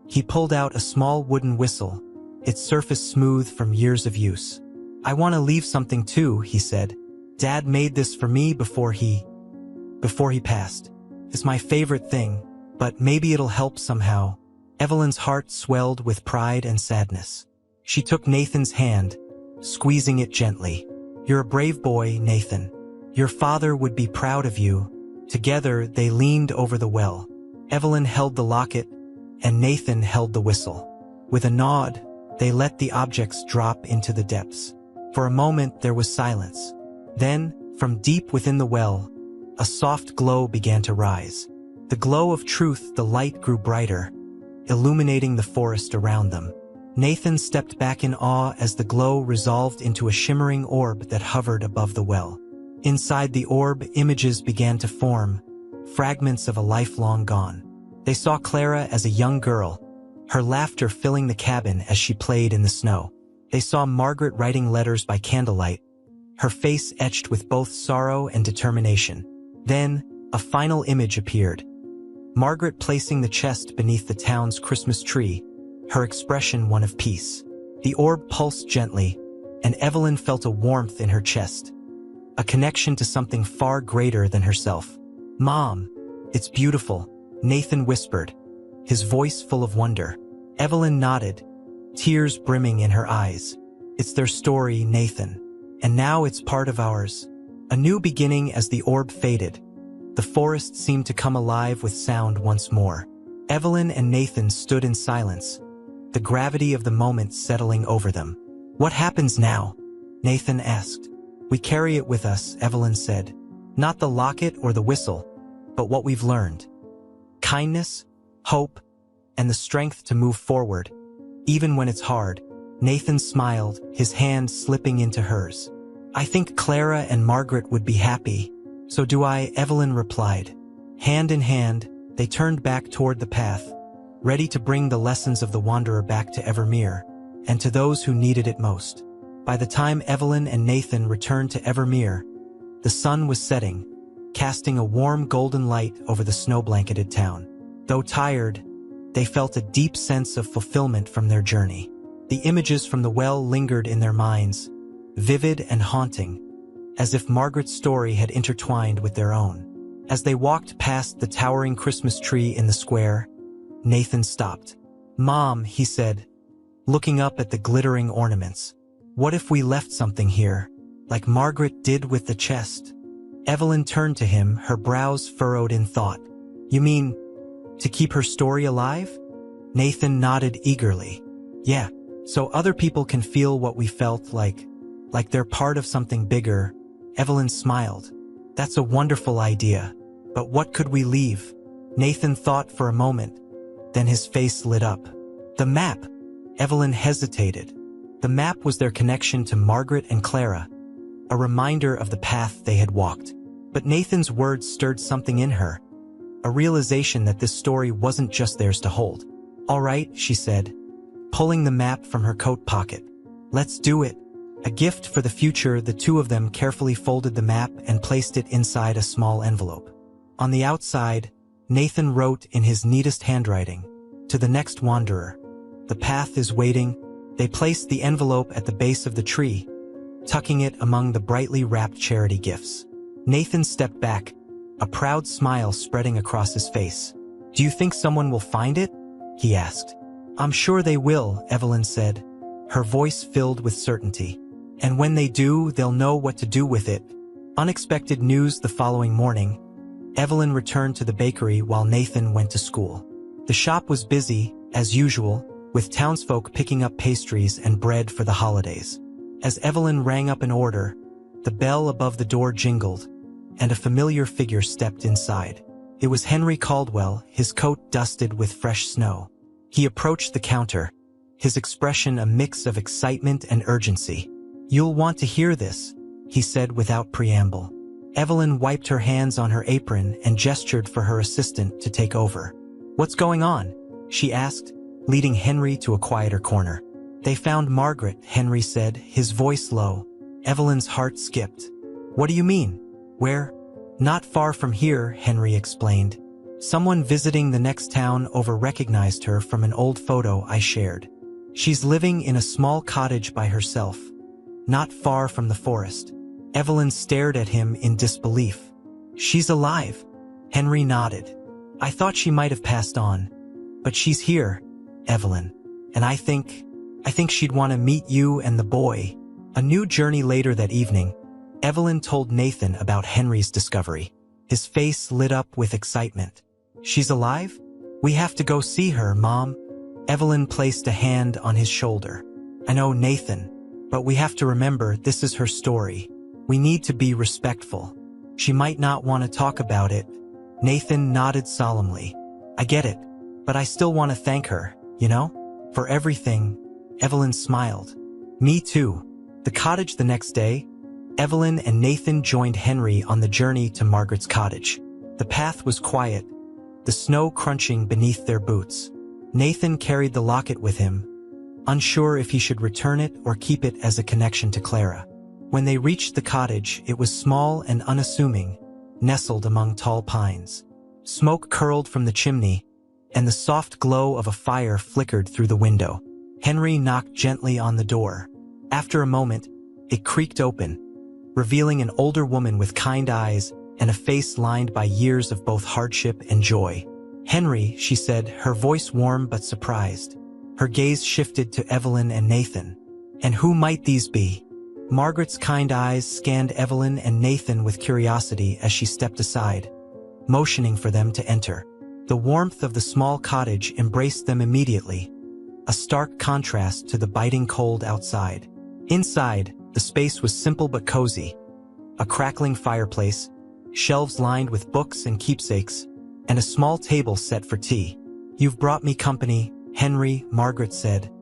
He pulled out a small wooden whistle, its surface smooth from years of use. "I want to leave something too," he said. "Dad made this for me before he passed. It's my favorite thing, but maybe it'll help somehow." Evelyn's heart swelled with pride and sadness. She took Nathan's hand, squeezing it gently. "You're a brave boy, Nathan. Your father would be proud of you." Together, they leaned over the well. Evelyn held the locket, and Nathan held the whistle. With a nod, they let the objects drop into the depths. For a moment, there was silence. Then, from deep within the well, a soft glow began to rise. The glow of truth. The light grew brighter, illuminating the forest around them. Nathan stepped back in awe as the glow resolved into a shimmering orb that hovered above the well. Inside the orb, images began to form, fragments of a life long gone. They saw Clara as a young girl, her laughter filling the cabin as she played in the snow. They saw Margaret writing letters by candlelight, her face etched with both sorrow and determination. Then, a final image appeared. Margaret placing the chest beneath the town's Christmas tree, her expression one of peace. The orb pulsed gently, and Evelyn felt a warmth in her chest, a connection to something far greater than herself. "Mom, it's beautiful," Nathan whispered, his voice full of wonder. Evelyn nodded, tears brimming in her eyes. "It's their story, Nathan. And now it's part of ours." A new beginning. As the orb faded, the forest seemed to come alive with sound once more. Evelyn and Nathan stood in silence, the gravity of the moment settling over them. "What happens now?" Nathan asked. "We carry it with us," Evelyn said. "Not the locket or the whistle, but what we've learned. Kindness, hope, and the strength to move forward, even when it's hard." Nathan smiled, his hand slipping into hers. "I think Clara and Margaret would be happy." "So do I," Evelyn replied. Hand in hand, they turned back toward the path, ready to bring the lessons of the wanderer back to Evermere, and to those who needed it most. By the time Evelyn and Nathan returned to Evermere, the sun was setting, casting a warm golden light over the snow-blanketed town. Though tired, they felt a deep sense of fulfillment from their journey. The images from the well lingered in their minds, vivid and haunting, as if Margaret's story had intertwined with their own. As they walked past the towering Christmas tree in the square, Nathan stopped. "Mom," he said, looking up at the glittering ornaments. "What if we left something here, like Margaret did with the chest?" Evelyn turned to him, her brows furrowed in thought. "You mean, to keep her story alive?" Nathan nodded eagerly. "Yeah, so other people can feel what we felt, like they're part of something bigger." Evelyn smiled. "That's a wonderful idea. But what could we leave?" Nathan thought for a moment, then his face lit up. "The map." Evelyn hesitated. The map was their connection to Margaret and Clara, a reminder of the path they had walked. But Nathan's words stirred something in her, a realization that this story wasn't just theirs to hold. "All right," she said, pulling the map from her coat pocket. "Let's do it." A gift for the future, the two of them carefully folded the map and placed it inside a small envelope. On the outside, Nathan wrote in his neatest handwriting, "To the next wanderer. The path is waiting." They placed the envelope at the base of the tree, tucking it among the brightly wrapped charity gifts. Nathan stepped back, a proud smile spreading across his face. Do you think someone will find it? He asked. I'm sure they will, Evelyn said, her voice filled with certainty. And when they do, they'll know what to do with it. Unexpected news the following morning. Evelyn returned to the bakery while Nathan went to school. The shop was busy, as usual, with townsfolk picking up pastries and bread for the holidays. As Evelyn rang up an order, the bell above the door jingled, and a familiar figure stepped inside. It was Henry Caldwell, his coat dusted with fresh snow. He approached the counter, his expression a mix of excitement and urgency. You'll want to hear this, he said without preamble. Evelyn wiped her hands on her apron and gestured for her assistant to take over. What's going on? She asked, leading Henry to a quieter corner. They found Margaret, Henry said, his voice low. Evelyn's heart skipped. What do you mean? Where? Not far from here, Henry explained. Someone visiting the next town over recognized her from an old photo I shared. She's living in a small cottage by herself, not far from the forest. Evelyn stared at him in disbelief. She's alive. Henry nodded. I thought she might have passed on. But she's here, Evelyn. And I think she'd want to meet you and the boy. A new journey later that evening, Evelyn told Nathan about Henry's discovery. His face lit up with excitement. She's alive? We have to go see her, Mom. Evelyn placed a hand on his shoulder. I know, Nathan, but we have to remember this is her story. We need to be respectful. She might not want to talk about it. Nathan nodded solemnly. I get it, but I still want to thank her, you know? For everything. Evelyn smiled. Me too. The cottage the next day, Evelyn and Nathan joined Henry on the journey to Margaret's cottage. The path was quiet, the snow crunching beneath their boots. Nathan carried the locket with him, unsure if he should return it or keep it as a connection to Clara. When they reached the cottage, it was small and unassuming, nestled among tall pines. Smoke curled from the chimney, and the soft glow of a fire flickered through the window. Henry knocked gently on the door. After a moment, it creaked open, revealing an older woman with kind eyes and a face lined by years of both hardship and joy. Henry, she said, her voice warm but surprised. Her gaze shifted to Evelyn and Nathan. And who might these be? Margaret's kind eyes scanned Evelyn and Nathan with curiosity as she stepped aside, motioning for them to enter. The warmth of the small cottage embraced them immediately, a stark contrast to the biting cold outside. Inside, the space was simple but cozy. A crackling fireplace, shelves lined with books and keepsakes, and a small table set for tea. You've brought me company, Henry, Margaret said,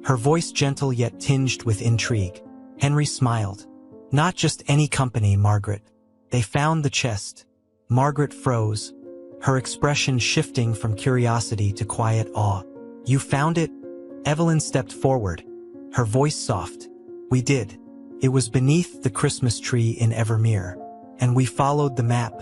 her voice gentle yet tinged with intrigue. Henry smiled. Not just any company, Margaret. They found the chest. Margaret froze, her expression shifting from curiosity to quiet awe. You found it? Evelyn stepped forward, her voice soft. We did. It was beneath the Christmas tree in Evermere, and we followed the map.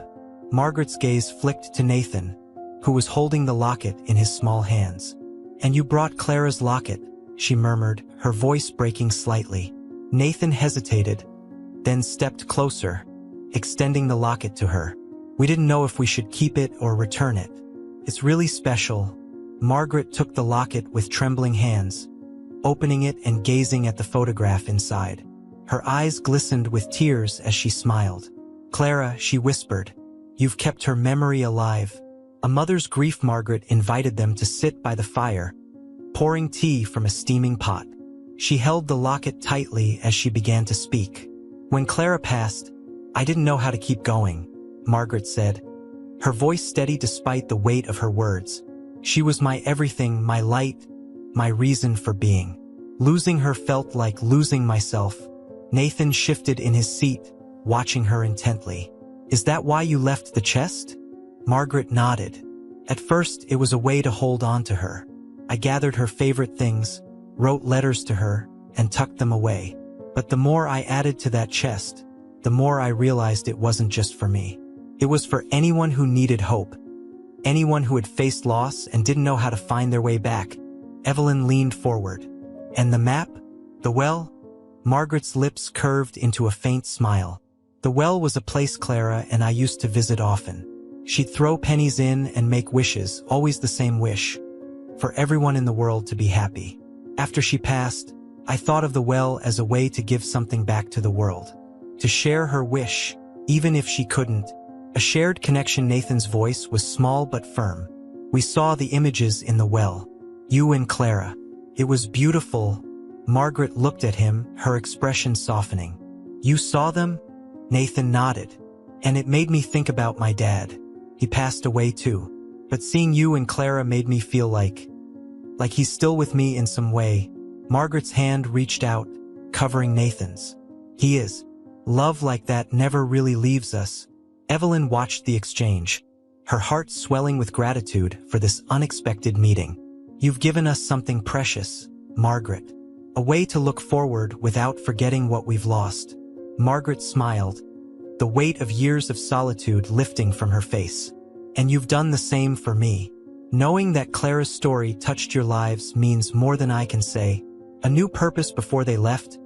Margaret's gaze flicked to Nathan, who was holding the locket in his small hands. And you brought Clara's locket, she murmured, her voice breaking slightly. Nathan hesitated, then stepped closer, extending the locket to her. We didn't know if we should keep it or return it. It's really special. Margaret took the locket with trembling hands, opening it and gazing at the photograph inside. Her eyes glistened with tears as she smiled. Clara, she whispered, you've kept her memory alive. A mother's grief. Margaret invited them to sit by the fire, pouring tea from a steaming pot. She held the locket tightly as she began to speak. When Clara passed, I didn't know how to keep going, Margaret said, her voice steady despite the weight of her words. She was my everything, my light, my reason for being. Losing her felt like losing myself. Nathan shifted in his seat, watching her intently. Is that why you left the chest? Margaret nodded. At first, it was a way to hold on to her. I gathered her favorite things, wrote letters to her, and tucked them away. But the more I added to that chest, the more I realized it wasn't just for me. It was for anyone who needed hope, anyone who had faced loss and didn't know how to find their way back. Evelyn leaned forward. And the map? The well? Margaret's lips curved into a faint smile. The well was a place Clara and I used to visit often. She'd throw pennies in and make wishes, always the same wish, for everyone in the world to be happy. After she passed, I thought of the well as a way to give something back to the world, to share her wish, even if she couldn't. A shared connection. Nathan's voice was small but firm. We saw the images in the well. You and Clara. It was beautiful. Margaret looked at him, her expression softening. You saw them? Nathan nodded. And it made me think about my dad. He passed away too. But seeing you and Clara made me feel like he's still with me in some way. Margaret's hand reached out, covering Nathan's. He is. Love like that never really leaves us. Evelyn watched the exchange, her heart swelling with gratitude for this unexpected meeting. You've given us something precious, Margaret. A way to look forward without forgetting what we've lost. Margaret smiled, the weight of years of solitude lifting from her face. And you've done the same for me. Knowing that Clara's story touched your lives means more than I can say. A new purpose. Before they left,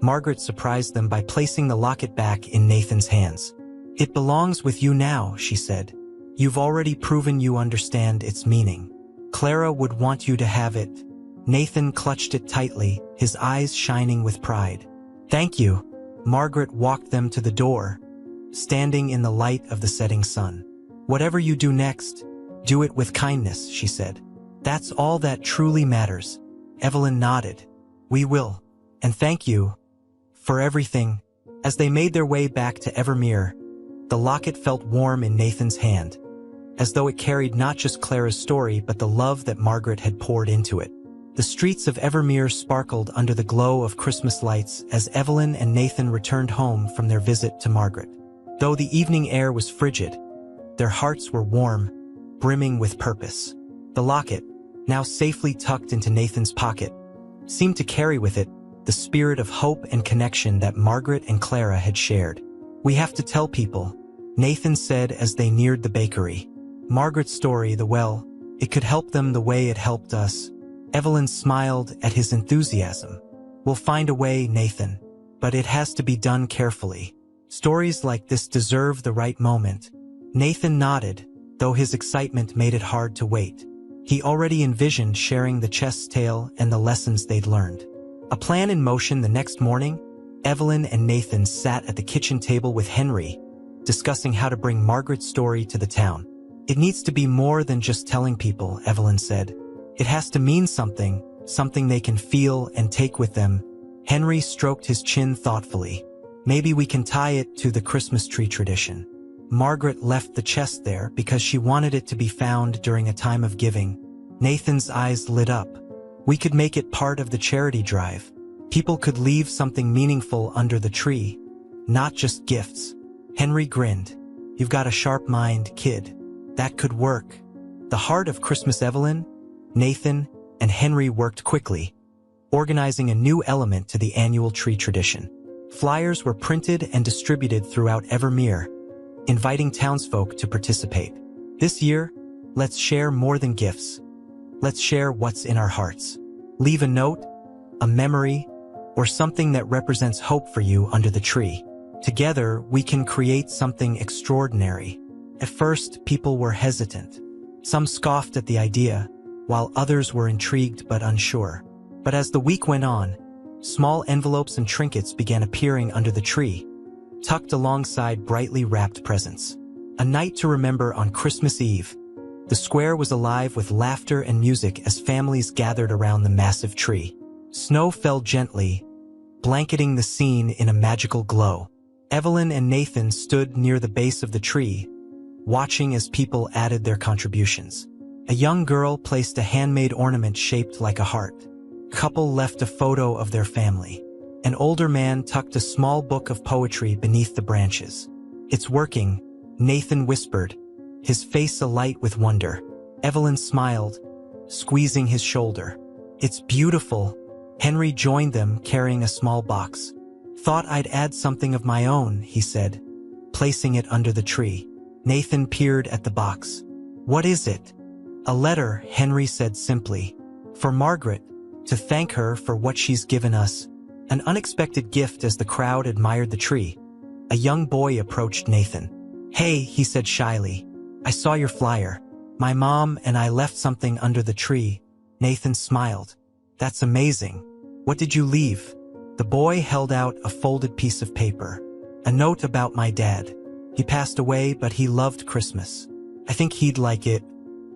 Margaret surprised them by placing the locket back in Nathan's hands. It belongs with you now, she said. You've already proven you understand its meaning. Clara would want you to have it. Nathan clutched it tightly, his eyes shining with pride. Thank you. Margaret walked them to the door, standing in the light of the setting sun. Whatever you do next, do it with kindness, she said. That's all that truly matters. Evelyn nodded. We will. And thank you for everything. As they made their way back to Evermere, the locket felt warm in Nathan's hand, as though it carried not just Clara's story but the love that Margaret had poured into it. The streets of Evermere sparkled under the glow of Christmas lights as Evelyn and Nathan returned home from their visit to Margaret. Though the evening air was frigid, their hearts were warm, brimming with purpose. The locket, now safely tucked into Nathan's pocket, seemed to carry with it the spirit of hope and connection that Margaret and Clara had shared. We have to tell people, Nathan said as they neared the bakery. Margaret's story, the well, it could help them the way it helped us. Evelyn smiled at his enthusiasm. We'll find a way, Nathan, but it has to be done carefully. Stories like this deserve the right moment. Nathan nodded, though his excitement made it hard to wait. He already envisioned sharing the chest's tale and the lessons they'd learned. A plan in motion. The next morning, Evelyn and Nathan sat at the kitchen table with Henry, discussing how to bring Margaret's story to the town. It needs to be more than just telling people, Evelyn said. It has to mean something, something they can feel and take with them. Henry stroked his chin thoughtfully. Maybe we can tie it to the Christmas tree tradition. Margaret left the chest there because she wanted it to be found during a time of giving. Nathan's eyes lit up. We could make it part of the charity drive. People could leave something meaningful under the tree, not just gifts. Henry grinned. You've got a sharp mind, kid. That could work. The heart of Christmas. Evelyn, Nathan, and Henry worked quickly, organizing a new element to the annual tree tradition. Flyers were printed and distributed throughout Evermere, inviting townsfolk to participate. This year, let's share more than gifts. Let's share what's in our hearts. Leave a note, a memory, or something that represents hope for you under the tree. Together, we can create something extraordinary. At first, people were hesitant. Some scoffed at the idea, while others were intrigued but unsure. But as the week went on, small envelopes and trinkets began appearing under the tree, tucked alongside brightly wrapped presents. A night to remember on Christmas Eve. The square was alive with laughter and music as families gathered around the massive tree. Snow fell gently, blanketing the scene in a magical glow. Evelyn and Nathan stood near the base of the tree, watching as people added their contributions. A young girl placed a handmade ornament shaped like a heart. A couple left a photo of their family. An older man tucked a small book of poetry beneath the branches. It's working, Nathan whispered, his face alight with wonder. Evelyn smiled, squeezing his shoulder. It's beautiful. Henry joined them, carrying a small box. Thought I'd add something of my own, he said, placing it under the tree. Nathan peered at the box. What is it? A letter, Henry said simply. For Margaret, to thank her for what she's given us. An unexpected gift. As the crowd admired the tree, a young boy approached Nathan. Hey, he said shyly. I saw your flyer. My mom and I left something under the tree. Nathan smiled. That's amazing. What did you leave? The boy held out a folded piece of paper. A note about my dad. He passed away, but he loved Christmas. I think he'd like it.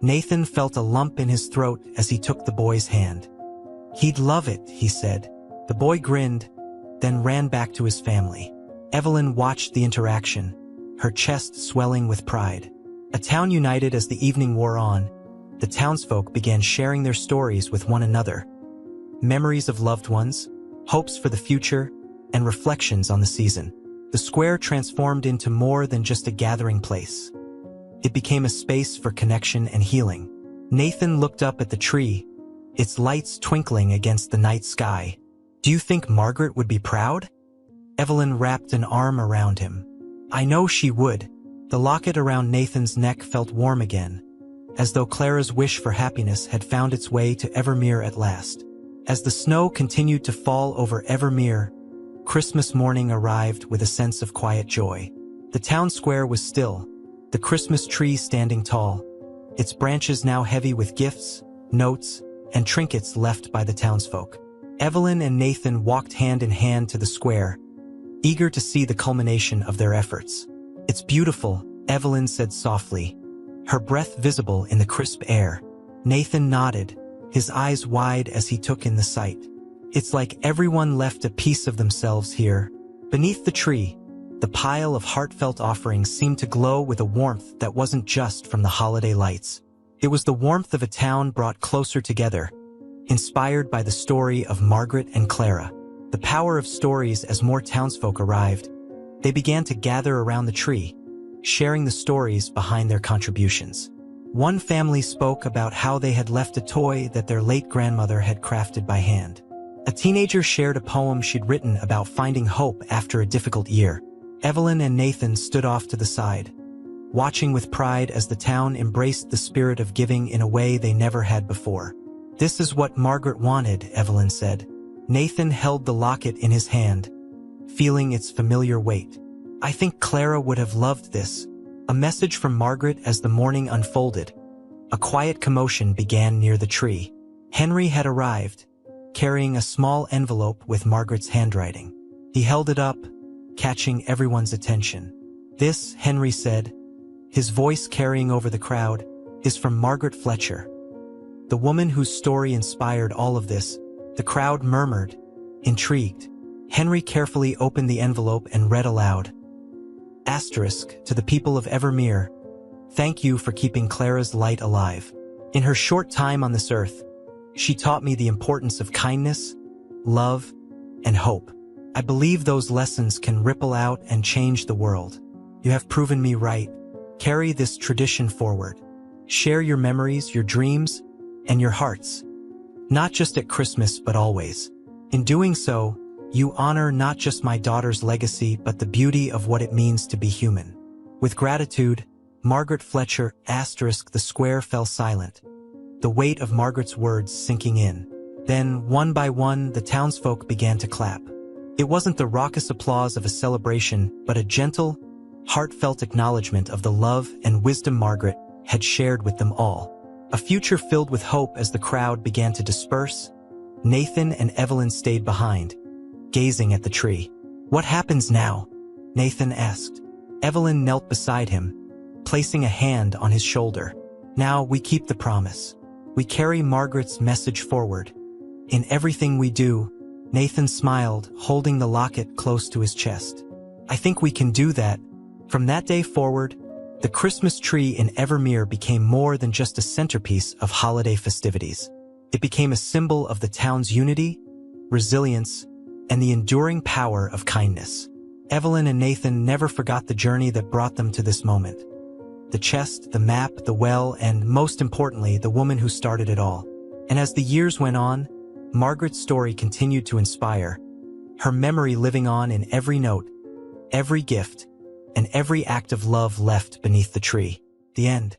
Nathan felt a lump in his throat as he took the boy's hand. He'd love it, he said. The boy grinned, then ran back to his family. Evelyn watched the interaction, her chest swelling with pride. A town united as the evening wore on. The townsfolk began sharing their stories with one another. Memories of loved ones, hopes for the future, and reflections on the season. The square transformed into more than just a gathering place. It became a space for connection and healing. Nathan looked up at the tree, its lights twinkling against the night sky. Do you think Margaret would be proud? Evelyn wrapped an arm around him. I know she would. The locket around Nathan's neck felt warm again, as though Clara's wish for happiness had found its way to Evermere at last. As the snow continued to fall over Evermere, Christmas morning arrived with a sense of quiet joy. The town square was still, the Christmas tree standing tall, its branches now heavy with gifts, notes, and trinkets left by the townsfolk. Evelyn and Nathan walked hand in hand to the square, eager to see the culmination of their efforts. It's beautiful, Evelyn said softly, her breath visible in the crisp air. Nathan nodded, his eyes wide as he took in the sight. It's like everyone left a piece of themselves here. Beneath the tree, the pile of heartfelt offerings seemed to glow with a warmth that wasn't just from the holiday lights. It was the warmth of a town brought closer together, inspired by the story of Margaret and Clara. The power of stories. As more townsfolk arrived, they began to gather around the tree, sharing the stories behind their contributions. One family spoke about how they had left a toy that their late grandmother had crafted by hand. A teenager shared a poem she'd written about finding hope after a difficult year. Evelyn and Nathan stood off to the side, watching with pride as the town embraced the spirit of giving in a way they never had before. This is what Margaret wanted, Evelyn said. Nathan held the locket in his hand, feeling its familiar weight. I think Clara would have loved this. A message from Margaret. As the morning unfolded, a quiet commotion began near the tree. Henry had arrived, carrying a small envelope with Margaret's handwriting. He held it up, catching everyone's attention. This, Henry said, his voice carrying over the crowd, is from Margaret Fletcher, the woman whose story inspired all of this. The crowd murmured, intrigued. Henry carefully opened the envelope and read aloud. Asterisk, to the people of Evermere, thank you for keeping Clara's light alive. In her short time on this earth, she taught me the importance of kindness, love, and hope. I believe those lessons can ripple out and change the world. You have proven me right. Carry this tradition forward. Share your memories, your dreams, and your hearts. Not just at Christmas, but always. In doing so, you honor not just my daughter's legacy, but the beauty of what it means to be human. With gratitude, Margaret Fletcher. Asterisk. The square fell silent, the weight of Margaret's words sinking in. Then, one by one, the townsfolk began to clap. It wasn't the raucous applause of a celebration, but a gentle, heartfelt acknowledgement of the love and wisdom Margaret had shared with them all. A future filled with hope. As the crowd began to disperse, Nathan and Evelyn stayed behind, gazing at the tree. What happens now? Nathan asked. Evelyn knelt beside him, placing a hand on his shoulder. Now we keep the promise. We carry Margaret's message forward. In everything we do. Nathan smiled, holding the locket close to his chest. I think we can do that. From that day forward, the Christmas tree in Evermere became more than just a centerpiece of holiday festivities. It became a symbol of the town's unity, resilience, and the enduring power of kindness. Evelyn and Nathan never forgot the journey that brought them to this moment. The chest, the map, the well, and most importantly, the woman who started it all. And as the years went on, Margaret's story continued to inspire, her memory living on in every note, every gift, and every act of love left beneath the tree. The end.